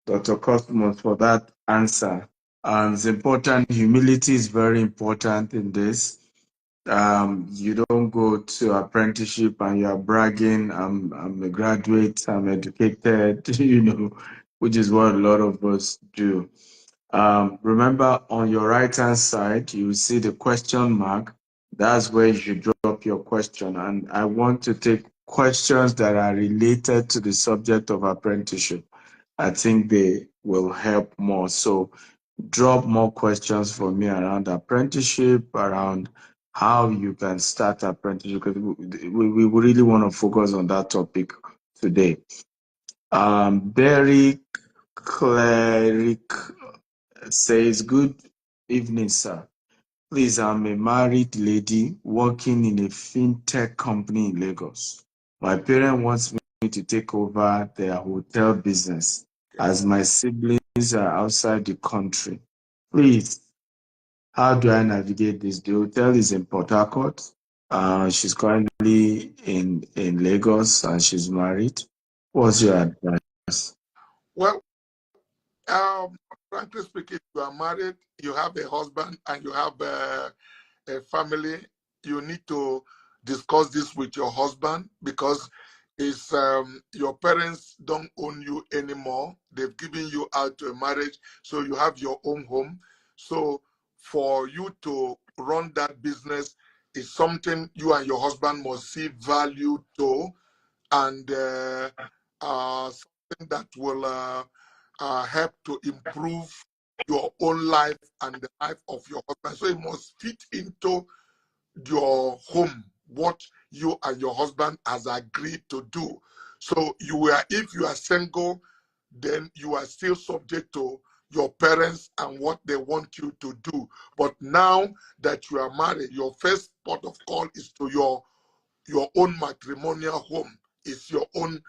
Dr. Cosmos for that answer. It's important. Humility is very important in this. You don't go to apprenticeship and you're bragging, I'm a graduate, I'm educated, which is what a lot of us do. Remember, on your right-hand side, you will see the question mark. That's where you should drop your question. And I want to take questions that are related to the subject of apprenticeship. I think they will help more. So drop more questions for me around apprenticeship, around how you can start apprenticeship, because we really want to focus on that topic today. Barry Cleric says, good evening, sir. Please, I'm a married lady working in a fintech company in Lagos. My parent wants me to take over their hotel business as my siblings are outside the country. Please, how do I navigate this? The hotel is in Port Harcourt. She's currently in Lagos and she's married. What's your advice? Well, frankly speaking, you are married, you have a husband, and you have a family. You need to discuss this with your husband, because it's your parents don't own you anymore. They've given you out to a marriage, so you have your own home. So for you to run that business is something you and your husband must see value to, and something that will help to improve your own life and the life of your husband. So it must fit into your home, what you and your husband has agreed to do. So if you are single, then you are still subject to your parents and what they want you to do. But now that you are married, your first port of call is to your own matrimonial home. It's your own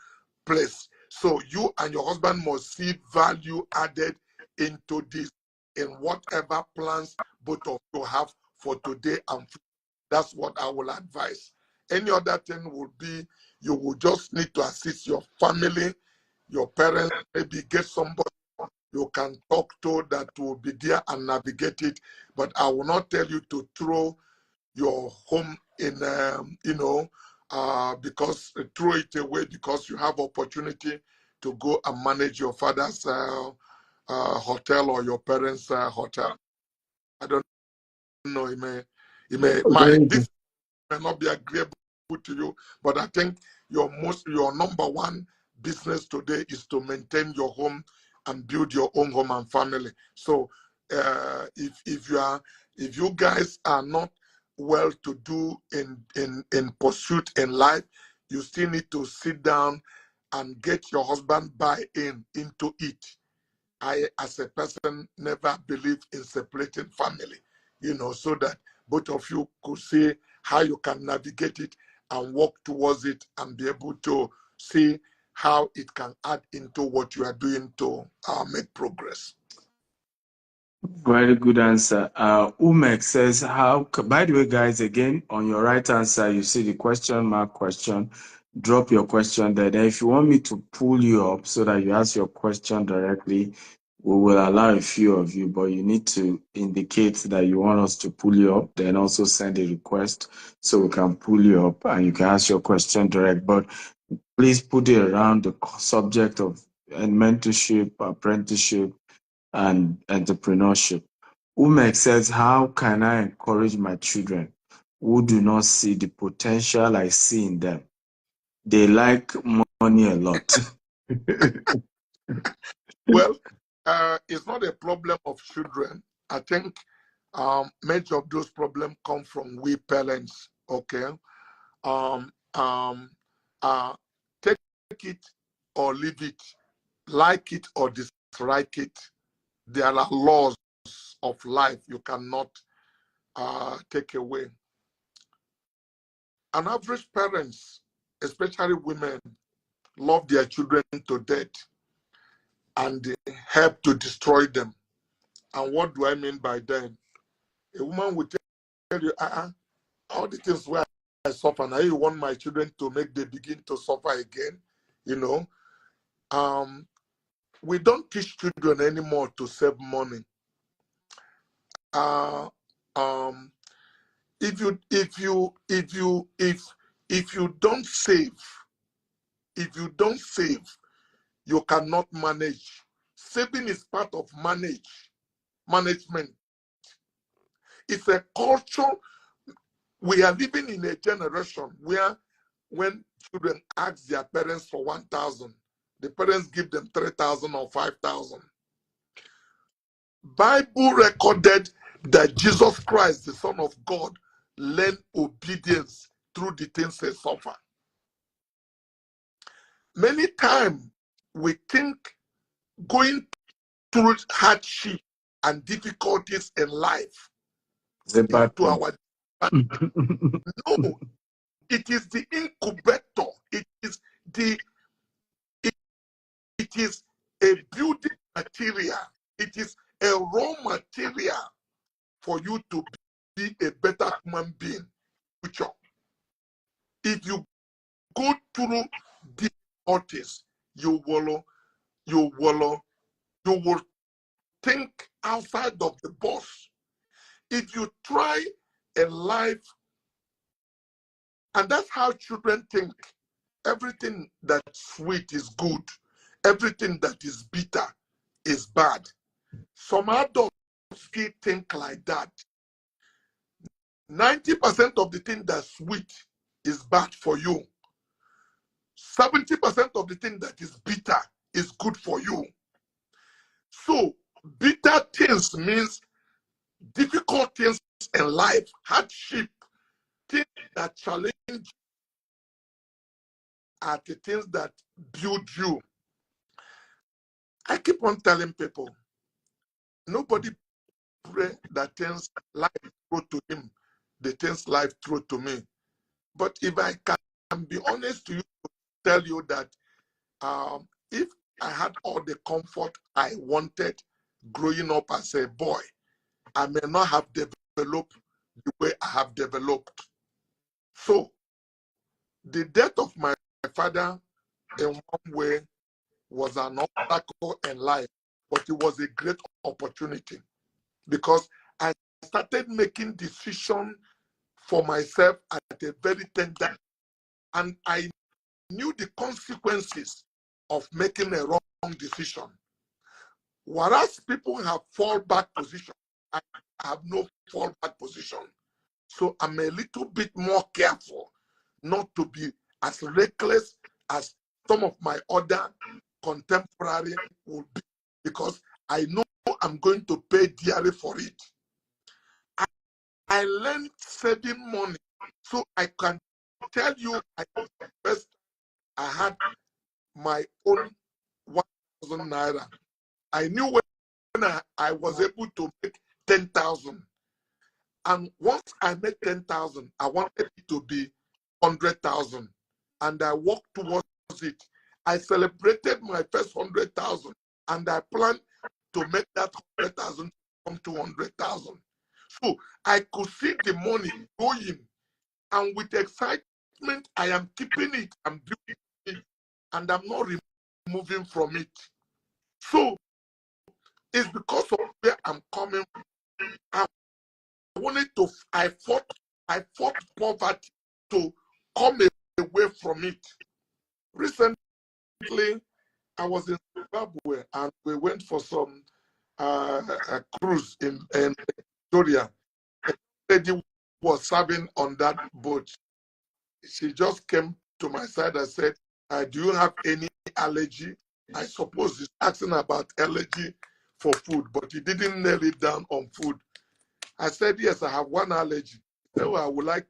place. So you and your husband must see value added into this in whatever plans both of you have for today and future. That's what I will advise. Any other thing would be you will just need to assist your family, your parents, maybe get somebody you can talk to that will be there and navigate it. But I will not tell you to throw your home in, because throw it away because you have opportunity to go and manage your father's hotel or your parents' hotel. I don't know. This may not be agreeable to you, but I think your number one business today is to maintain your home and build your own home and family. So if you guys are not well to do in pursuit in life, you still need to sit down and get your husband buy-in into it. I, as a person, never believed in separating family, so that both of you could see how you can navigate it and work towards it and be able to see how it can add into what you are doing to make progress. Very good answer. Umek says, by the way, guys, again, on your right hand side, you see the question mark question. Drop your question there. Then if you want me to pull you up so that you ask your question directly, we will allow a few of you, but you need to indicate that you want us to pull you up, then also send a request so we can pull you up and you can ask your question direct. But please put it around the subject of mentorship, apprenticeship, and entrepreneurship. Umek says, how can I encourage my children who do not see the potential I see in them? They like money a lot. Well, it's not a problem of children. I think many of those problems come from we parents, okay? Um, um, take it or leave it, like it or dislike it. There are laws of life you cannot take away. An average parents, especially women, love their children to death and they help to destroy them. And what do I mean by that? A woman will tell you, all the things where I suffer, now you want my children to make them begin to suffer again, we don't teach children anymore to save money. If you don't save, you cannot manage. Saving is part of management. It's a culture. We are living in a generation where when children ask their parents for 1,000, the parents give them 3,000 or 5,000. Bible recorded that Jesus Christ, the Son of God, learned obedience through the things he suffered. Many times we think going through hardship and difficulties in life It's a is bad to thing. our no, it is the incubator. It is a building material. It is a raw material for you to be a better human being. Future. If you go through difficulties, you will think outside of the box. If you try a life, and that's how children think, everything that's sweet is good, everything that is bitter is bad. Some adults still think like that. 90% of the thing that's sweet is bad for you. 70% of the thing that is bitter is good for you. So bitter things means difficult things in life, hardship, things that challenge are the things that build you. I keep on telling people, nobody pray that things life throw to him, the things life throw to me. But if I can be honest to you, tell you that if I had all the comfort I wanted, growing up as a boy, I may not have developed the way I have developed. So the death of my father in one way was an obstacle in life, but it was a great opportunity because I started making decisions for myself at a very tender, and I knew the consequences of making a wrong decision. Whereas people have fallback position, I have no fallback position. So I'm a little bit more careful not to be as reckless as some of my other contemporary would be, because I know I'm going to pay dearly for it. I learned saving money, so I can tell you, first I had my own 1,000 naira. I knew when I was able to make 10,000. And once I made 10,000, I wanted it to be 100,000. And I worked towards it. I celebrated my first 100,000, and I planned to make that 100,000 come to 100,000. So I could see the money going, and with excitement, I am keeping it, I'm building it, and I'm not removing from it. So it's because of where I'm coming from. I fought poverty to come away from it. Recently, I was in Zimbabwe and we went for some a cruise in Victoria. A lady was serving on that boat. She just came to my side and said, do you have any allergy? I suppose he's asking about allergy for food, but he didn't nail it down on food. I said, yes, I have one allergy. He said, well, I would like.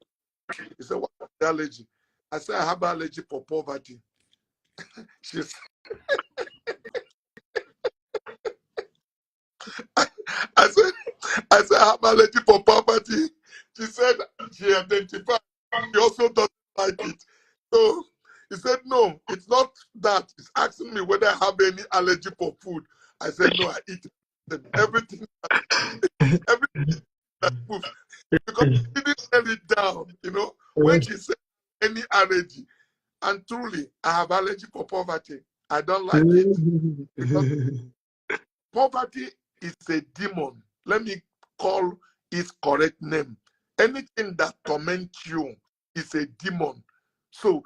He said, what is the allergy? I said, I have allergy for poverty. She said, I said, I have allergy for poverty. She said she identified. She also doesn't like it. So he said, no, it's not that. He's asking me whether I have any allergy for food. I said, no, I eat everything. Everything that moves. Because he didn't nail it down, when she said any allergy. And truly, I have allergy for poverty. I don't like it. Because poverty is a demon. Let me call its correct name. Anything that torments you is a demon. So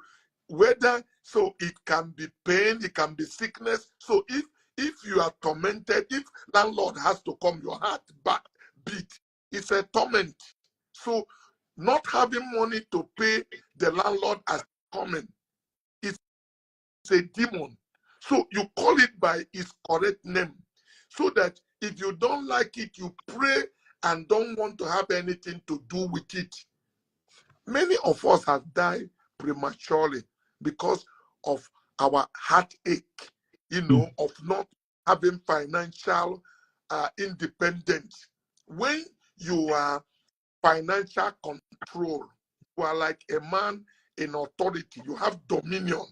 it can be pain, it can be sickness. So if you are tormented, if landlord has to come, your heart beat, it's a torment. So not having money to pay the landlord as coming, it's a demon. So you call it by its correct name, so that if you don't like it, you pray and don't want to have anything to do with it. Many of us have died prematurely because of our heartache, of not having financial independence. When you are financial control, you are like a man in authority. You have dominion.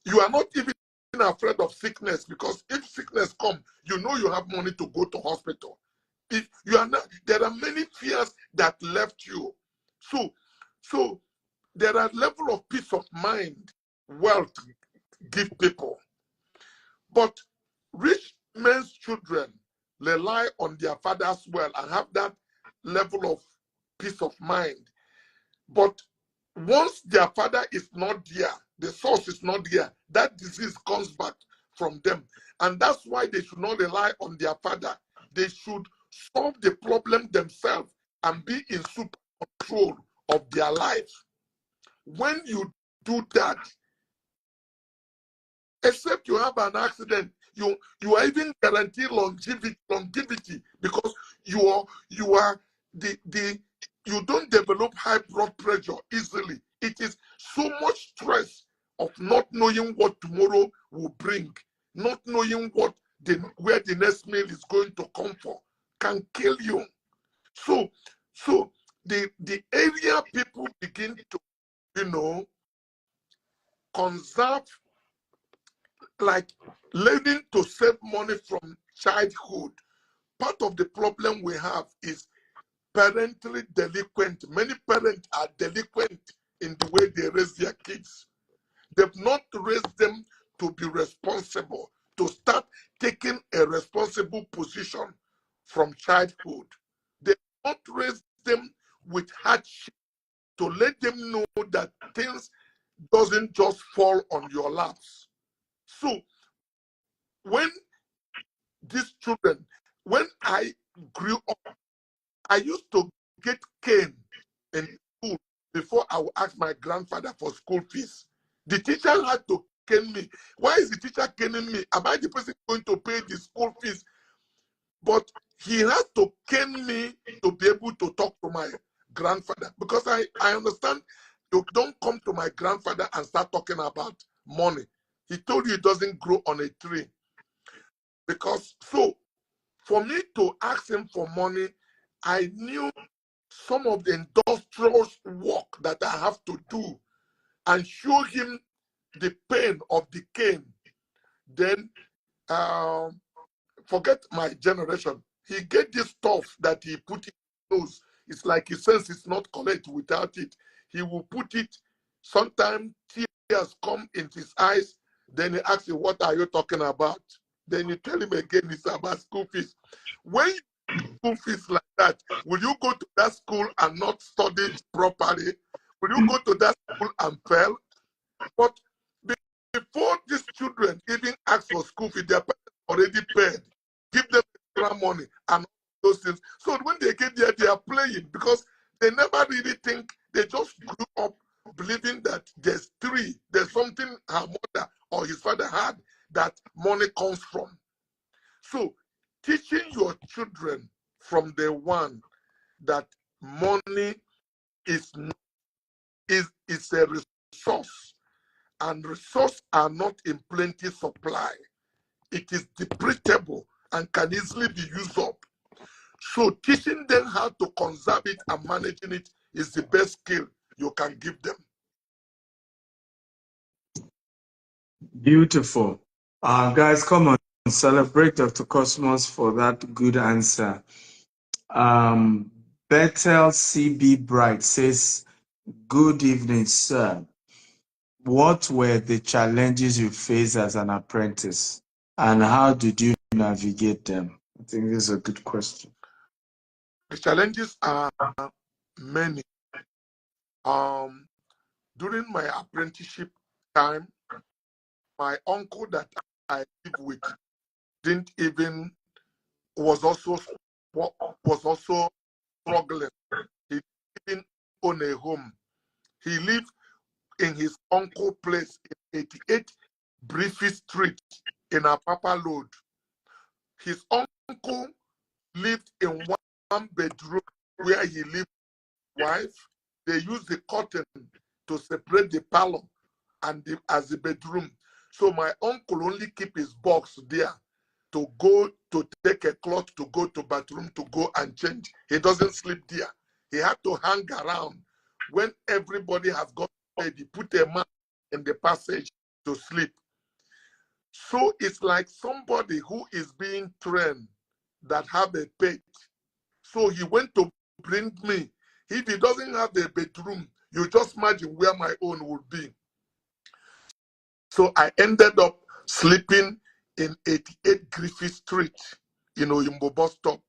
You are not even afraid of sickness, because if sickness comes, you know you have money to go to hospital. If you are not, there are many fears that left you. So there are level of peace of mind wealth give people. But rich men's children rely on their father's wealth and have that level of peace of mind. But once their father is not there, the source is not there, that disease comes back from them. And that's why they should not rely on their father. They should solve the problem themselves and be in super control of their life. When you do that, except you have an accident, you are even guaranteed longevity, because you don't develop high blood pressure easily. It is so much stress of not knowing what tomorrow will bring, not knowing where the next meal is going to come for, can kill you. So the area people begin to conserve, like learning to save money from childhood, part of the problem we have is parentally delinquent. Many parents are delinquent in the way they raise their kids. They've not raised them to be responsible, to start taking a responsible position from childhood. They've not raised them with hardship, to let them know that things doesn't just fall on your laps. So when these children, when I grew up, I used to get cane in school before I would ask my grandfather for school fees. The teacher had to cane me. Why is the teacher caning me? Am I the person going to pay the school fees? But he had to cane me to be able to talk to my grandfather, because I understand you don't come to my grandfather and start talking about money. He told you it doesn't grow on a tree. Because so for me to ask him for money, I knew some of the industrious work that I have to do and show him the pain of the cane. Then forget my generation. He get this stuff that he put in his nose. It's like he says it's not correct without it. He will put it. Sometimes tears come into his eyes. Then he asks you, "What are you talking about?" Then you tell him again, it's about school fees. When you school fees like that, will you go to that school and not study properly? Will you go to that school and fail? But before these children even ask for school fees, their parents already paid. Give them extra money and those things. So when they get there, they are playing, because they never really think. They just grew up believing that there's something her mother or his father had that money comes from. So teaching your children from the one that money is a resource, and resources are not in plenty supply. It is depletable and can easily be used up. So teaching them how to conserve it and managing it is the best skill you can give them. Beautiful. Guys, come on, celebrate Dr. Cosmos for that good answer. Bethel CB Bright says, "Good evening, sir. What were the challenges you faced as an apprentice, and how did you navigate them?" I think this is a good question. The challenges are many. During my apprenticeship time, my uncle that I live with didn't even was also struggling. He didn't own a home. He lived in his uncle's place in 88 Briefy Street in Apapa Road. His uncle lived in one bedroom where he lived with his wife. They used the curtain to separate the parlor and as the bedroom. So my uncle only keep his box there to go to take a cloth to go to bathroom to go and change. He doesn't sleep there. He had to hang around. When everybody has gone to bed, he put a mat in the passage to sleep. So it's like somebody who is being trained that have a pet. So he went to bring me. If he doesn't have a bedroom, you just imagine where my own would be. So I ended up sleeping in 88 Griffith Street, in bus stop,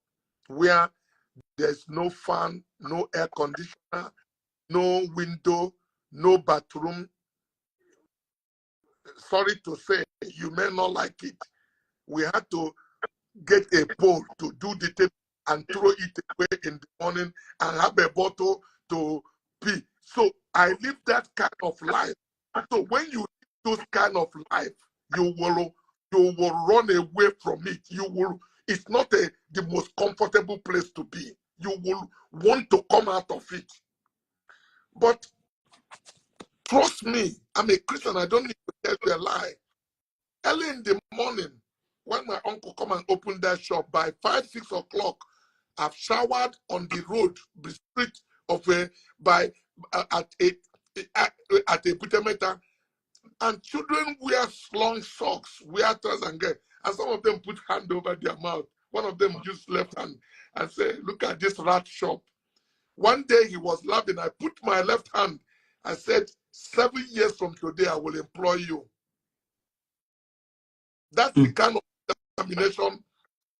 where there's no fan, no air conditioner, no window, no bathroom. Sorry to say, you may not like it. We had to get a pole to do the tape and throw it away in the morning and have a bottle to pee. So I live that kind of life. So when you live those kind of life, you will run away from it. It's not the most comfortable place to be. You will want to come out of it. But trust me, I'm a Christian. I don't need to tell you a lie. Early in the morning, when my uncle come and open that shop, by 5, 6 o'clock, I've showered on the road, the street of at a Butemeta, and children wear long socks, wear trousers and get, and some of them put hand over their mouth One of them used left hand and said, look at this rat shop. One day he was laughing. I put my left hand. I said, 7 years from today, I will employ you. That's the kind of determination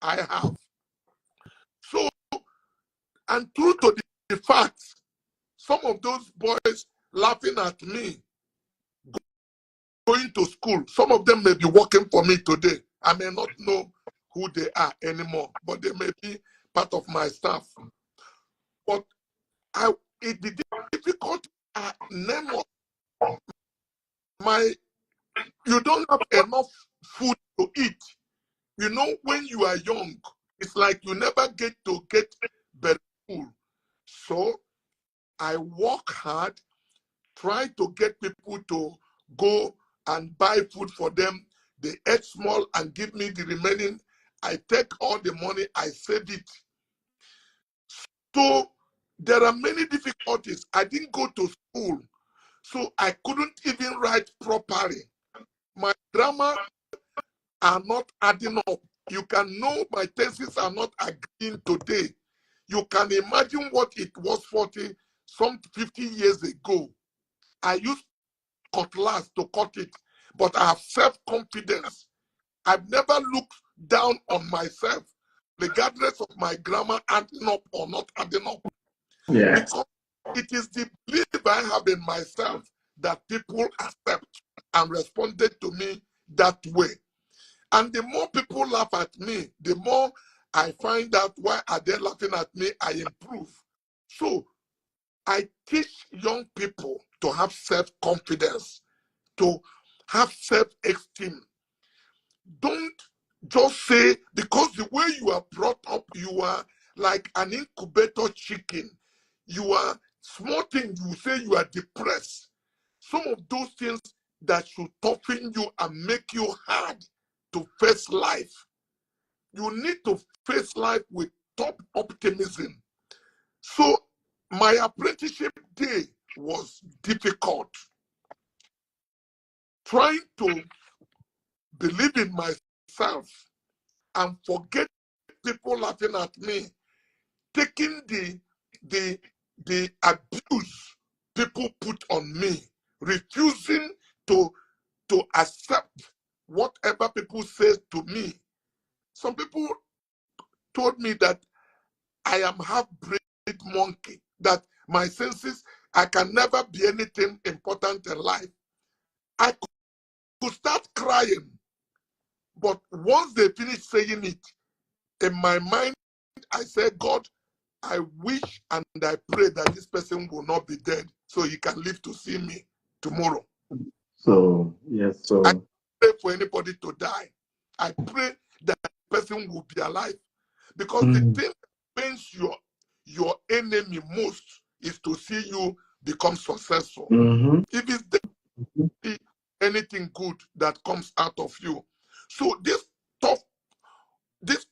I have. So, and true to the fact, some of those boys laughing at me going to school, some of them may be working for me today. I may not know who they are anymore, but they may be part of my staff. But the difficult name of you don't have enough food to eat. You know, when you are young, it's like you never get better food. So I work hard, try to get people to go and buy food for them. They eat small and give me the remaining. I take all the money, I save it. So there are many difficulties. I didn't go to school, so I couldn't even write properly. My grammar are not adding up. You can know my tenses are not agreeing today. You can imagine what it was 50 years ago. I used cutlass to cut it, but I have self-confidence. I've never looked down on myself, regardless of my grammar adding up or not adding up. Yes. Because it is the belief I have in myself that people accept and responded to me that way. And the more people laugh at me, the more I find out why are they laughing at me, I improve. So I teach young people to have self-confidence, to have self-esteem. Don't just say, because the way you are brought up, you are like an incubator chicken. You are small things, you say you are depressed. Some of those things that should toughen you and make you hard to face life. You need to face life with top optimism. So my apprenticeship day was difficult. Trying to believe in myself and forget people laughing at me, taking the abuse people put on me, refusing to accept whatever people say to me. Some people told me that I am half-bred monkey, that my senses, I can never be anything important in life. I could start crying, but once they finish saying it, in my mind, I said, God, I wish and I pray that this person will not be dead so he can live to see me tomorrow. So, yes, so I pray for anybody to die. I pray that the person will be alive. Because the thing that pains your enemy most is to see you become successful. If it's there, anything good that comes out of you. So this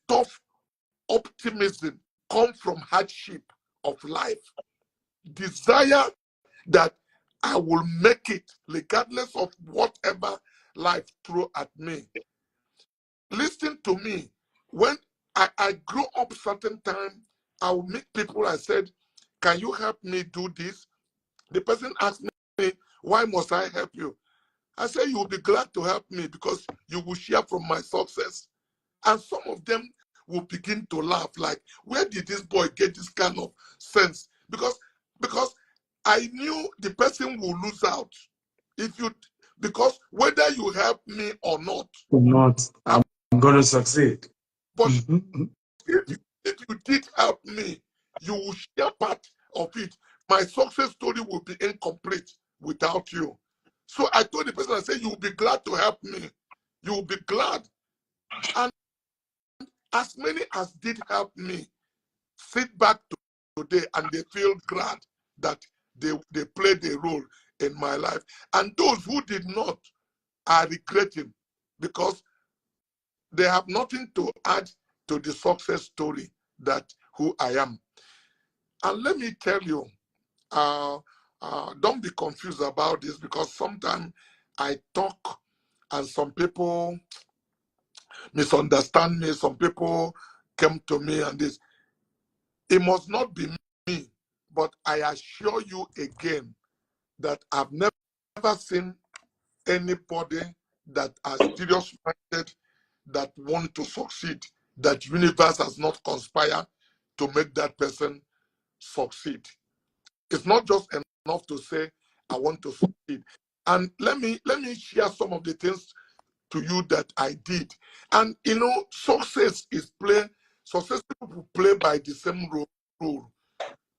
tough optimism comes from hardship of life. Desire that I will make it regardless of whatever life throw at me. Listen to me. When I grew up certain time, I will meet people. I said, can you help me do this? The person asked me, why must I help you? I said, you will be glad to help me because you will share from my success. And some of them will begin to laugh like, where did this boy get this kind of sense? Because I knew the person will lose out. Because whether you help me or not, I'm going to succeed. But if you did help me, you will share part of it. My success story will be incomplete without you. So I told the person, I said, you will be glad to help me. You will be glad. And as many as did help me sit back today and they feel glad that they played a role in my life. And those who did not are regretting because they have nothing to add to the success story that who I am. And let me tell you, don't be confused about this because sometimes I talk and some people misunderstand me. Some people came to me and this. It must not be me, but I assure you again that I've never seen anybody that are serious-minded, that want to succeed, that universe has not conspired to make that person succeed. It's not just enough to say, I want to succeed. And let me share some of the things to you that I did. And success people play by the same rule.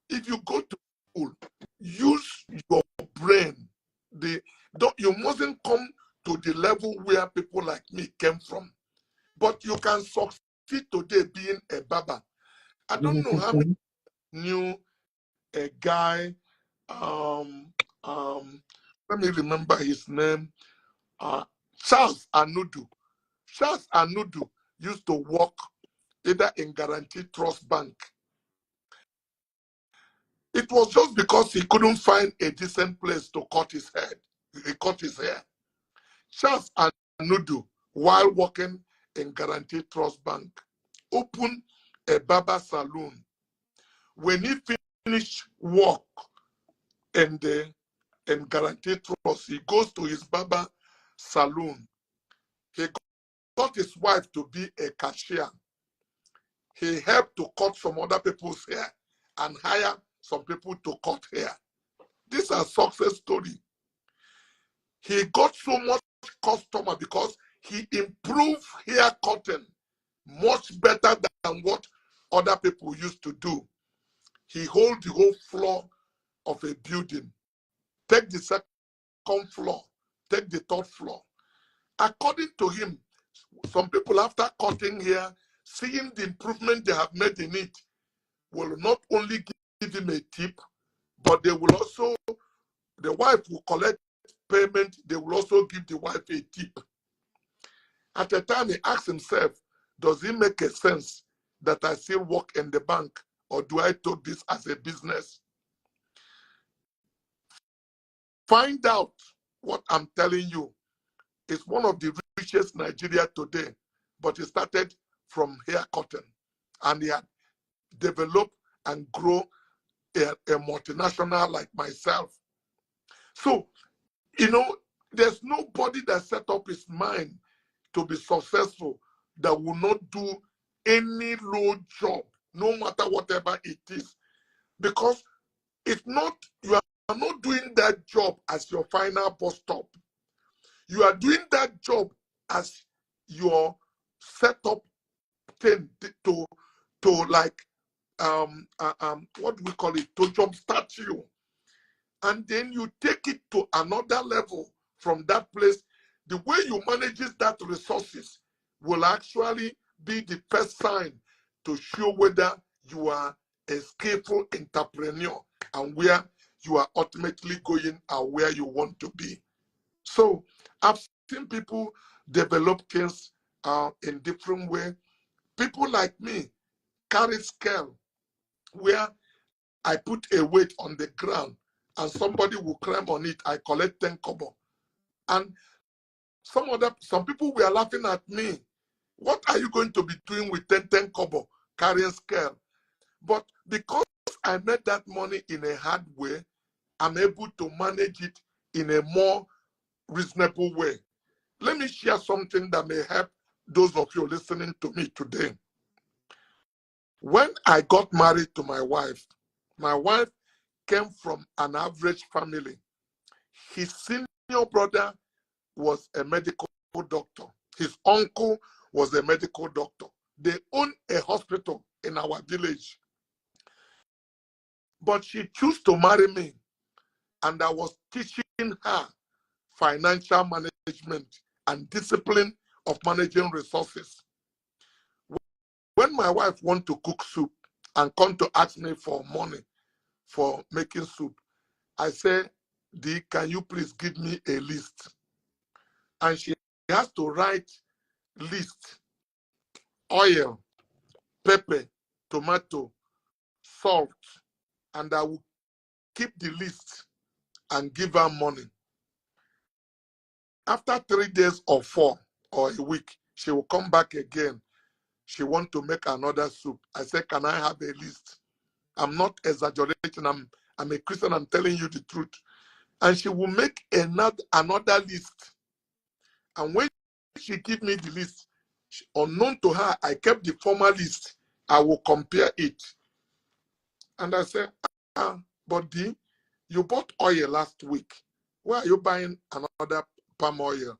If you go to school, use your brain. You mustn't come to the level where people like me came from. But you can succeed today being a barber. I don't know how many knew a guy, let me remember his name, Charles Anudu. Charles Anudu used to work either in Guaranteed Trust Bank. It was just because he couldn't find a decent place to cut his head. He cut his hair. Charles Anudu, while working in Guaranteed Trust Bank, opened a barber salon. When he finished work in Guaranteed Trust, he goes to his barber salon. He got his wife to be a cashier. He helped to cut some other people's hair and hire some people to cut hair. These are success stories. He got so much customer because he improved hair cutting much better than what other people used to do. He holds the whole floor of a building. Take the second floor, take the third floor. According to him, some people after cutting hair, seeing the improvement they have made in it, will not only give him a tip, but they will also, the wife will collect payment, they will also give the wife a tip. At the time, he asked himself, does it make a sense that I still work in the bank, or do I take this as a business? Find out what I'm telling you. It's one of the richest Nigeria today, but it started from hair cutting, and he had developed and grow a multinational like myself. So, there's nobody that set up his mind to be successful that will not do any low job, no matter whatever it is. Because you are not doing that job as your final bus stop. You are doing that job as your setup thing to like what do we call it, to jumpstart you. And then you take it to another level from that place. The way you manage that resources will actually be the first sign to show whether you are a skillful entrepreneur and where you are ultimately going and where you want to be. So I've seen people develop things in different ways. People like me carry scale where I put a weight on the ground and somebody will climb on it. I collect 10 kobo. And some people were laughing at me. What are you going to be doing with 10 kobo carrying scale? But because I made that money in a hard way, I'm able to manage it in a more reasonable way. Let me share something that may help those of you listening to me today. When I got married to my wife came from an average family. His senior brother was a medical doctor. His uncle was a medical doctor. They owned a hospital in our village. But she chose to marry me, and I was teaching her financial management and discipline of managing resources. When my wife wanted to cook soup and come to ask me for money for making soup, I said, Dee, can you please give me a list? And she has to write list: oil, pepper, tomato, salt, and I will keep the list and give her money. After 3 days or 4 or a week, she will come back again. she want to make another soup. I said, can I have a list? I'm not exaggerating. I'm a Christian. I'm telling you the truth. And she will make another list. And when she give me the list, unknown to her, I kept the former list. I will compare it. And I said, but D, you bought oil last week. Why are you buying another palm oil?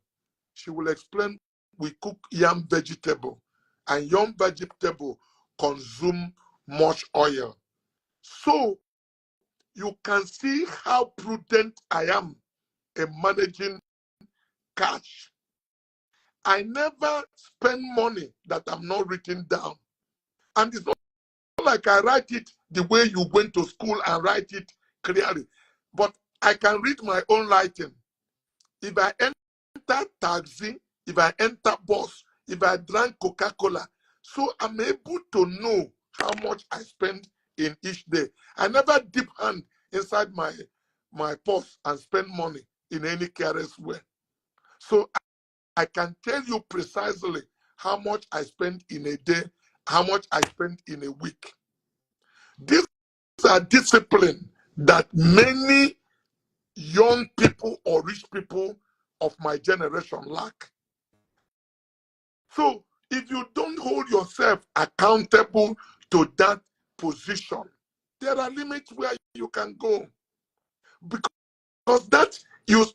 She will explain, we cook yam vegetable. And yam vegetable consume much oil. So you can see how prudent I am in managing cash. I never spend money that I'm not written down. And it's not like I write it the way you went to school and write it clearly. But I can read my own writing. If I enter taxi, if I enter bus, if I drank Coca-Cola, so I'm able to know how much I spend in each day. I never dip hand inside my purse and spend money in any careless way. So I can tell you precisely how much I spend in a day, how much I spend in a week. These are discipline that many young people or rich people of my generation lack. So if you don't hold yourself accountable to that position, there are limits where you can go. Because that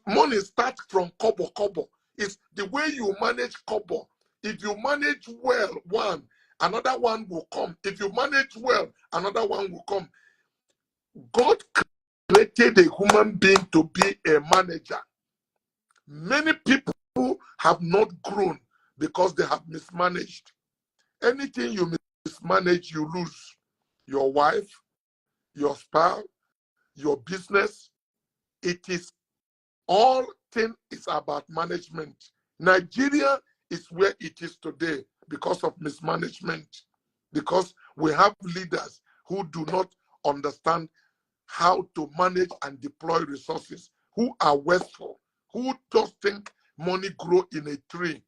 money starts from kobo. It's the way you manage kobo. If you manage well, another one will come. If you manage well, another one will come. God created a human being to be a manager. Many people have not grown because they have mismanaged. Anything you mismanage, you lose. Your wife, your spouse, your business. It is all thing is about management. Nigeria is where it is today because of mismanagement, because we have leaders who do not understand how to manage and deploy resources, who are wasteful, who just think money grow in a tree.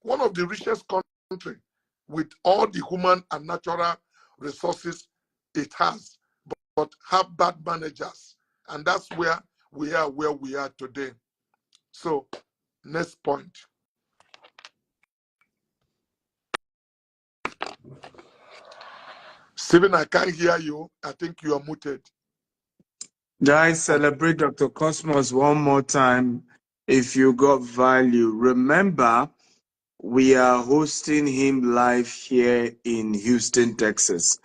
One of the richest countries with all the human and natural resources it has, but have bad managers. And that's where we are today. So, next point. Stephen, I can't hear you. I think you are muted. Guys, celebrate Dr. Cosmos one more time if you got value. Remember, we are hosting him live here in Houston, Texas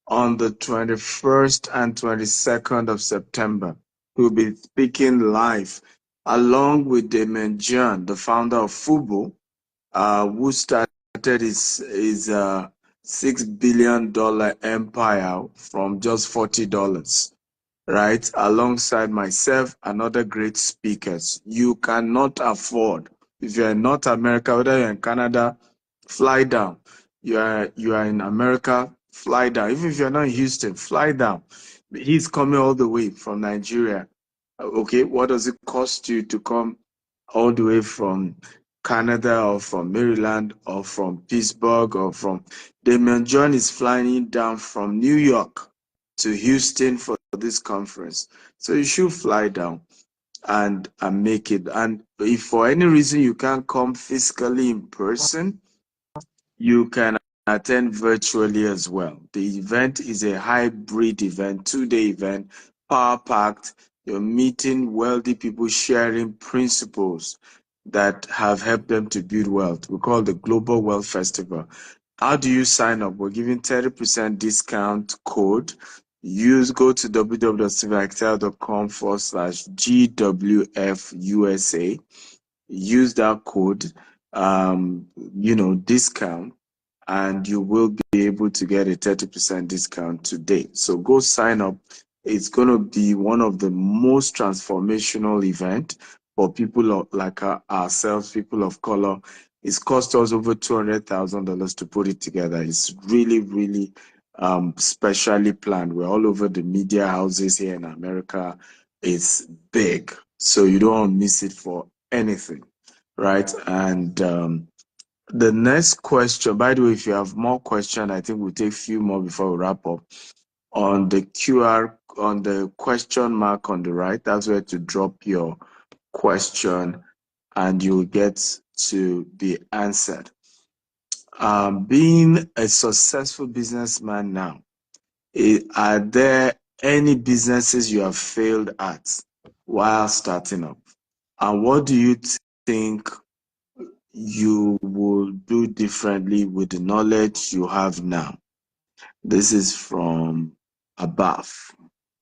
on the 21st and 22nd of September. He'll be speaking live along with Damien John, the founder of Fubo, who started his $6 billion empire from just $40. Right, alongside myself and other great speakers. You cannot afford, if you're in North America, whether you're in Canada, fly down. You are in America, fly down. Even if you're not in Houston, fly down. He's coming all the way from Nigeria. Okay, what does it cost you to come all the way from Canada or from Maryland or from Pittsburgh or from Damien John is flying down from New York to Houston for this conference. So you should fly down and make it. And if for any reason you can't come physically in person, you can attend virtually as well. The event is a hybrid event, 2-day event, power-packed. You're meeting wealthy people sharing principles that have helped them to build wealth. We call it the Global Wealth Festival. How do you sign up? We're giving 30% discount code. Go to www.stephenactel.com/GWFUSA. Use that code, discount, and you will be able to get a 30% discount today. So go sign up. It's going to be one of the most transformational events for people like ourselves, people of color. It's cost us over $200,000 to put it together. It's really, really specially planned. We're all over the media houses here in America. It's big, so you don't want to miss it for anything, right? And The next question, by the way, if you have more questions, I think we'll take a few more before we wrap up. On the on the question mark on the right, that's where to drop your question and you'll get to be answered. Being a successful businessman now, are there any businesses you have failed at while starting up? And what do you think you will do differently with the knowledge you have now? This is from above.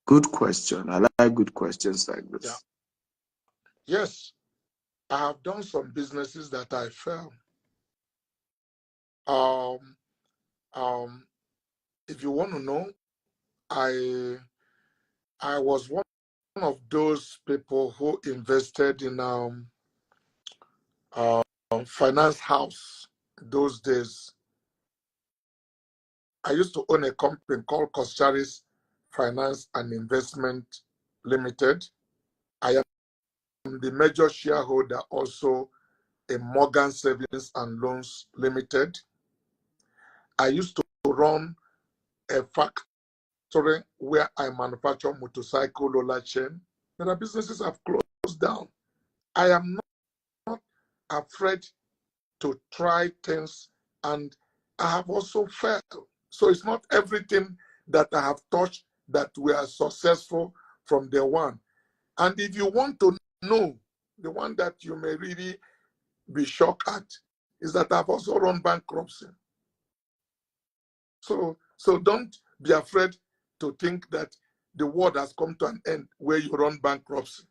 Good question. I like good questions like this. Yeah. Yes, I have done some businesses that I failed. If you want to know, I was one of those people who invested in finance house those days. I used to own a company called Costaris Finance and Investment Limited. I am the major shareholder also in Morgan Savings and Loans Limited. I used to run a factory where I manufacture motorcycle roller chain. There are businesses have closed down. I am not afraid to try things, and I have also failed. So it's not everything that I have touched that we are successful from day one. And if you want to know, the one that you may really be shocked at is that I've also run bankruptcy. So don't be afraid to think that the world has come to an end where you run bankruptcy.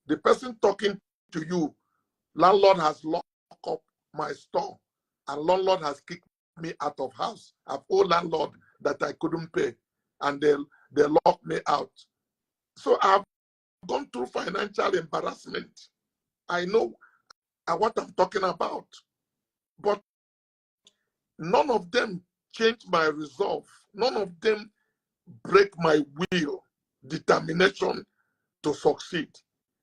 The person talking to you, landlord has locked up my store, and landlord has kicked me out of house. I've owed landlord that I couldn't pay, and they locked me out. So I've gone through financial embarrassment. I know what I'm talking about, but none of them changed my resolve. None of them break my will, determination to succeed.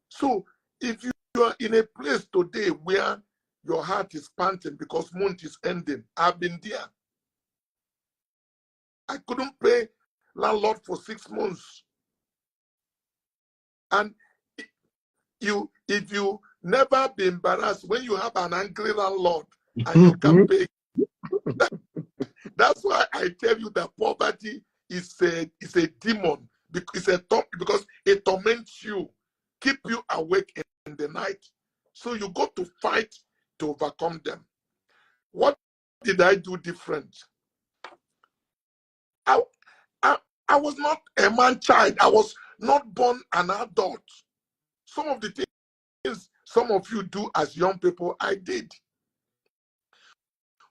So if you are in a place today where your heart is panting because month is ending, I've been there. I couldn't pay landlord for 6 months. And if you never be embarrassed when you have an angry landlord and you can't pay, that's why I tell you that poverty is a demon, because it torments you, keep you awake in the night. So you got to fight to overcome them. What did I do different? I was not a man child. I was not born an adult. Some of the things some of you do as young people, I did.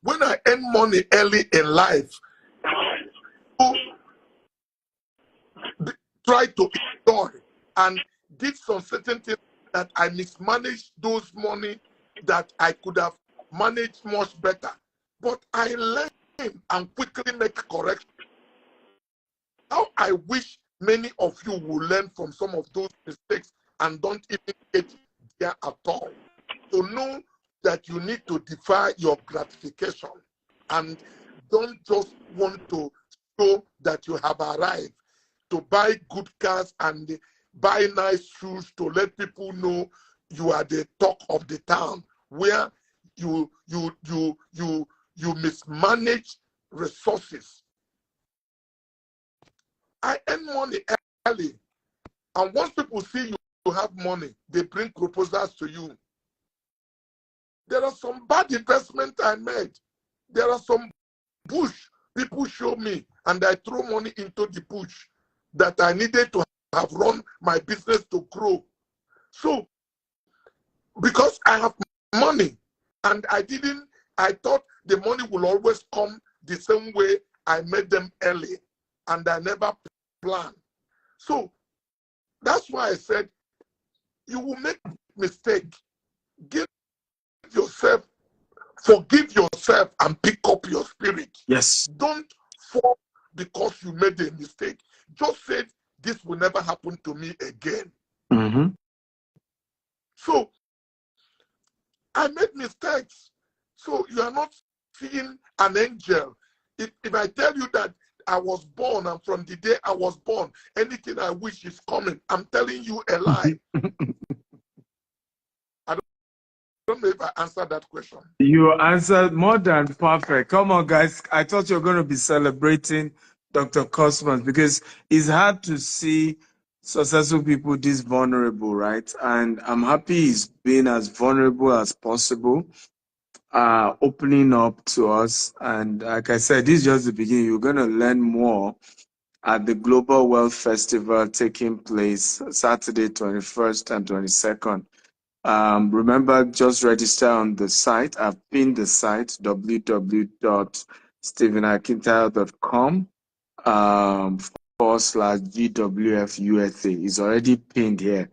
When I earn money early in life, try to enjoy and did some certain things that I mismanaged those money that I could have managed much better. But I learned and quickly make corrections. How I wish many of you will learn from some of those mistakes and don't even get there at all. To know that you need to defy your gratification and don't just want to show that you have arrived, to buy good cars and buy nice shoes to let people know you are the talk of the town, where you mismanage resources. I earn money early, and once people see you have money, they bring proposals to you. There are some bad investments I made. There are some bush people show me, and I throw money into the bush that I needed to have run my business to grow. So, because I have money, and I thought the money will always come the same way I made them early, and I never planned. So, that's why I said, you will make mistake. Forgive yourself and pick up your spirit. Yes. Don't fall because you made a mistake. Just say, this will never happen to me again. Mm-hmm. So I made mistakes. So you are not seeing an angel. If I tell you that I was born, and from the day I was born, anything I wish is coming, I'm telling you a lie. I don't know if I answered that question. You answered more than perfect. Come on, guys. I thought you were going to be celebrating Dr. Cosmos, because it's hard to see successful people this vulnerable, right? And I'm happy he's been as vulnerable as possible, opening up to us. And like I said, this is just the beginning. You're going to learn more at the Global Wealth Festival taking place Saturday, 21st and 22nd. Remember, just register on the site. I've pinned the site, www.stephenakintile.com /GWF USA. It's already pinned here,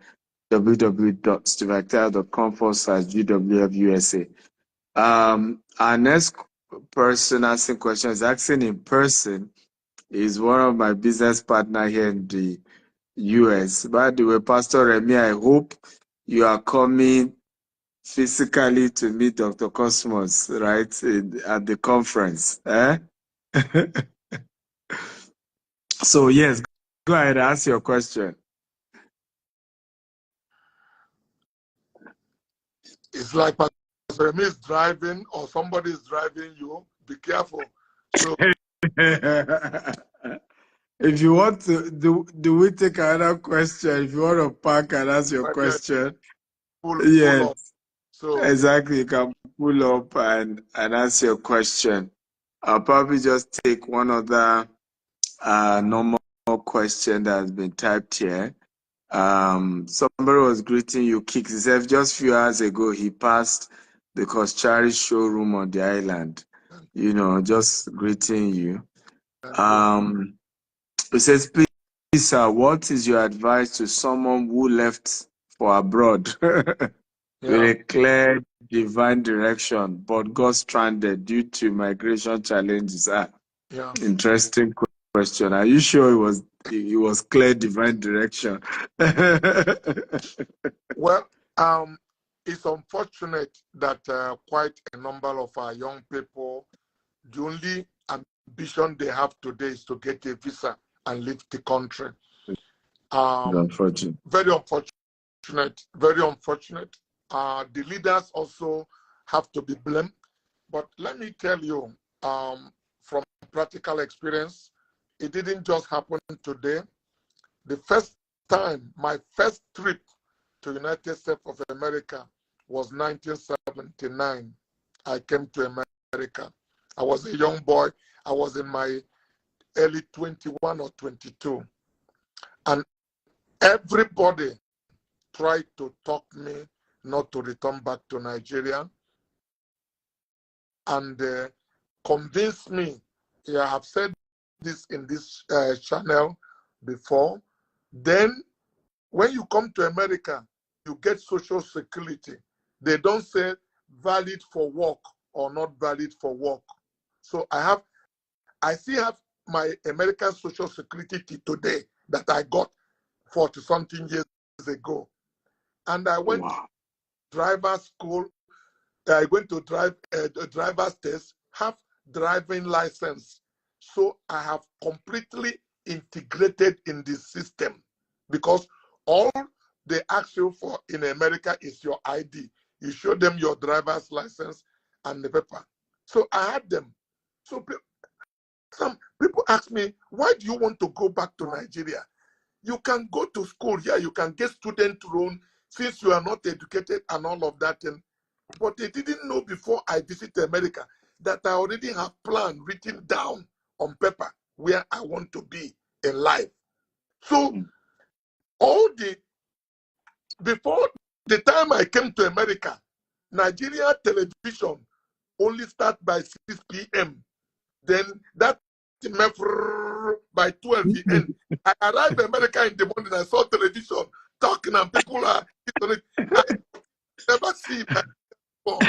www.stephenakintile.com /GWF USA. Our next person asking questions, asking in person, is one of my business partner here in the US. By the way, Pastor Remy, I hope you are coming physically to meet Dr. Cosmos, right, at the conference. Eh? So, yes, go ahead, ask your question. It's like Pastor Remy is driving or somebody is driving you. Be careful. So if you want to, do we take another question? If you want to park and ask your question, pull yes, up. So exactly. You can pull up and ask your question. I'll probably just take one other normal question that has been typed here. Somebody was greeting you, Kicks. He said just a few hours ago he passed the Koschari showroom on the island. You know, just greeting you. It says, please, sir, what is your advice to someone who left for abroad with a clear divine direction but got stranded due to migration challenges? Interesting question. Are you sure it was clear divine direction? Well, it's unfortunate that quite a number of our young people, the only ambition they have today is to get a visa and leave the country. Unfortunate. Very unfortunate. Very unfortunate. The leaders also have to be blamed. But let me tell you, from practical experience, it didn't just happen today. The first time, my first trip to United States of America was 1979. I came to America. I was a young boy. I was in my early 21 or 22. And everybody tried to talk me not to return back to Nigeria and convince me. Yeah, I have said this in this channel before. Then when you come to America, you get Social Security. They don't say valid for work or not valid for work. So I still have my American Social Security today that I got 40-something years ago. And I went driver's school. I went to drive a driver's test, have driving license. So I have completely integrated in the system, because all they ask you for in America is your ID. You show them your driver's license and the paper. So I had them. So some people ask me, why do you want to go back to Nigeria? You can go to school here, you can get student loan since you are not educated and all of that. But they didn't know before I visit America that I already have plan written down on paper where I want to be in life. So before the time I came to America, Nigeria television only start by 6 p.m. Then that by 12 p.m. I arrived in America in the morning, I saw television talking and people are on it. I never see it before.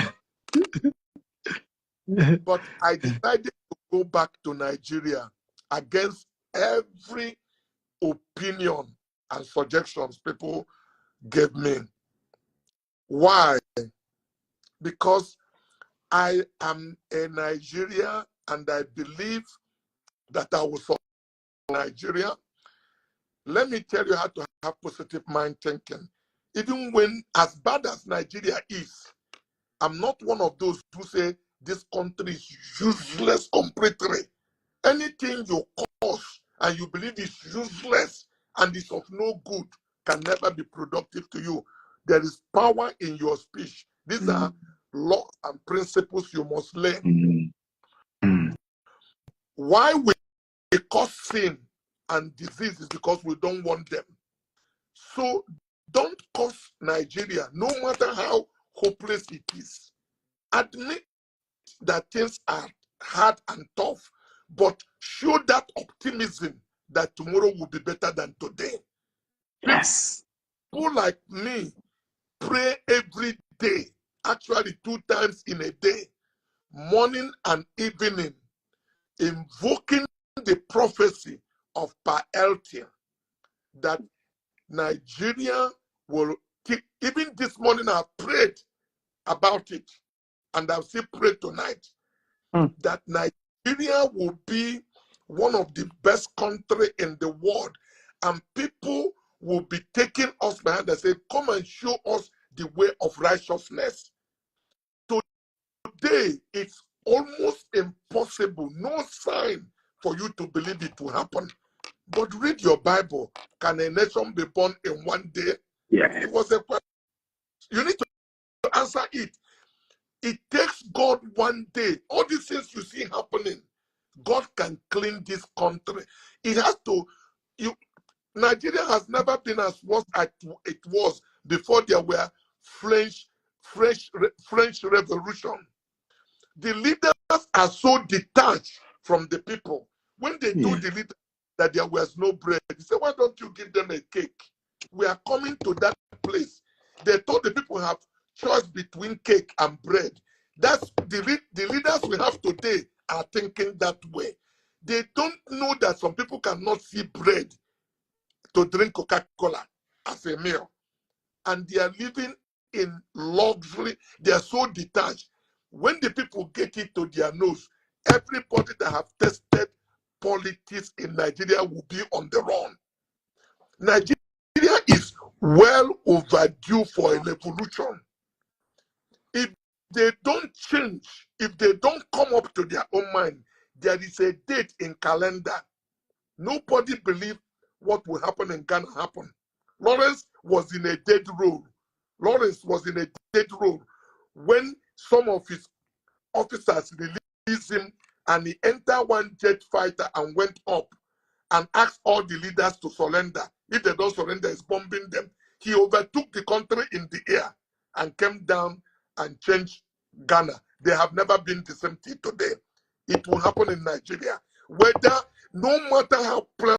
But I decided to go back to Nigeria against every opinion and suggestions people gave me. Why? Because I am a Nigerian and I believe that I will support Nigeria. Let me tell you how to have positive mind thinking. Even when, as bad as Nigeria is, I'm not one of those who say this country is useless completely. Anything you cause and you believe is useless and is of no good can never be productive to you. There is power in your speech. These are laws and principles you must learn. Why we cause sin and disease is because we don't want them. So don't cause Nigeria, no matter how hopeless it is. Admit that things are hard and tough, but show that optimism that tomorrow will be better than today. Yes. People like me pray every day, actually 2 times in a day, morning and evening, invoking the prophecy of Paeltia that Nigeria will keep. Even this morning I prayed about it, and I'll still pray tonight that Nigeria will be one of the best country in the world, and people will be taking us behind and say, come and show us the way of righteousness. Today, it's almost impossible, no sign for you to believe it will happen. But read your Bible. Can a nation be born in one day? Yeah. It was a question. You need to answer it. It takes God one day. All these things you see happening, God can clean this country. It has to. Nigeria has never been as worse as it was before there were French Revolution. The leaders are so detached from the people. When they told the leaders that there was no bread, they said, why don't you give them a cake? We are coming to that place. They told the people have choice between cake and bread. That's the leaders we have today are thinking that way. They don't know that some people cannot see bread to drink Coca-Cola as a meal. And they are living in luxury. They are so detached. When the people get it to their nose, everybody that have tested politics in Nigeria will be on the run. Nigeria is well overdue for a revolution. If they don't change, if they don't come up to their own mind, there is a date in calendar. Nobody believed what will happen in Ghana happen. Lawrence was in a dead role. Lawrence was in a dead role when some of his officers released him and he entered one jet fighter and went up and asked all the leaders to surrender. If they don't surrender, he's bombing them. He overtook the country in the air and came down and changed Ghana. They have never been the same thing today. It will happen in Nigeria. Whether, no matter how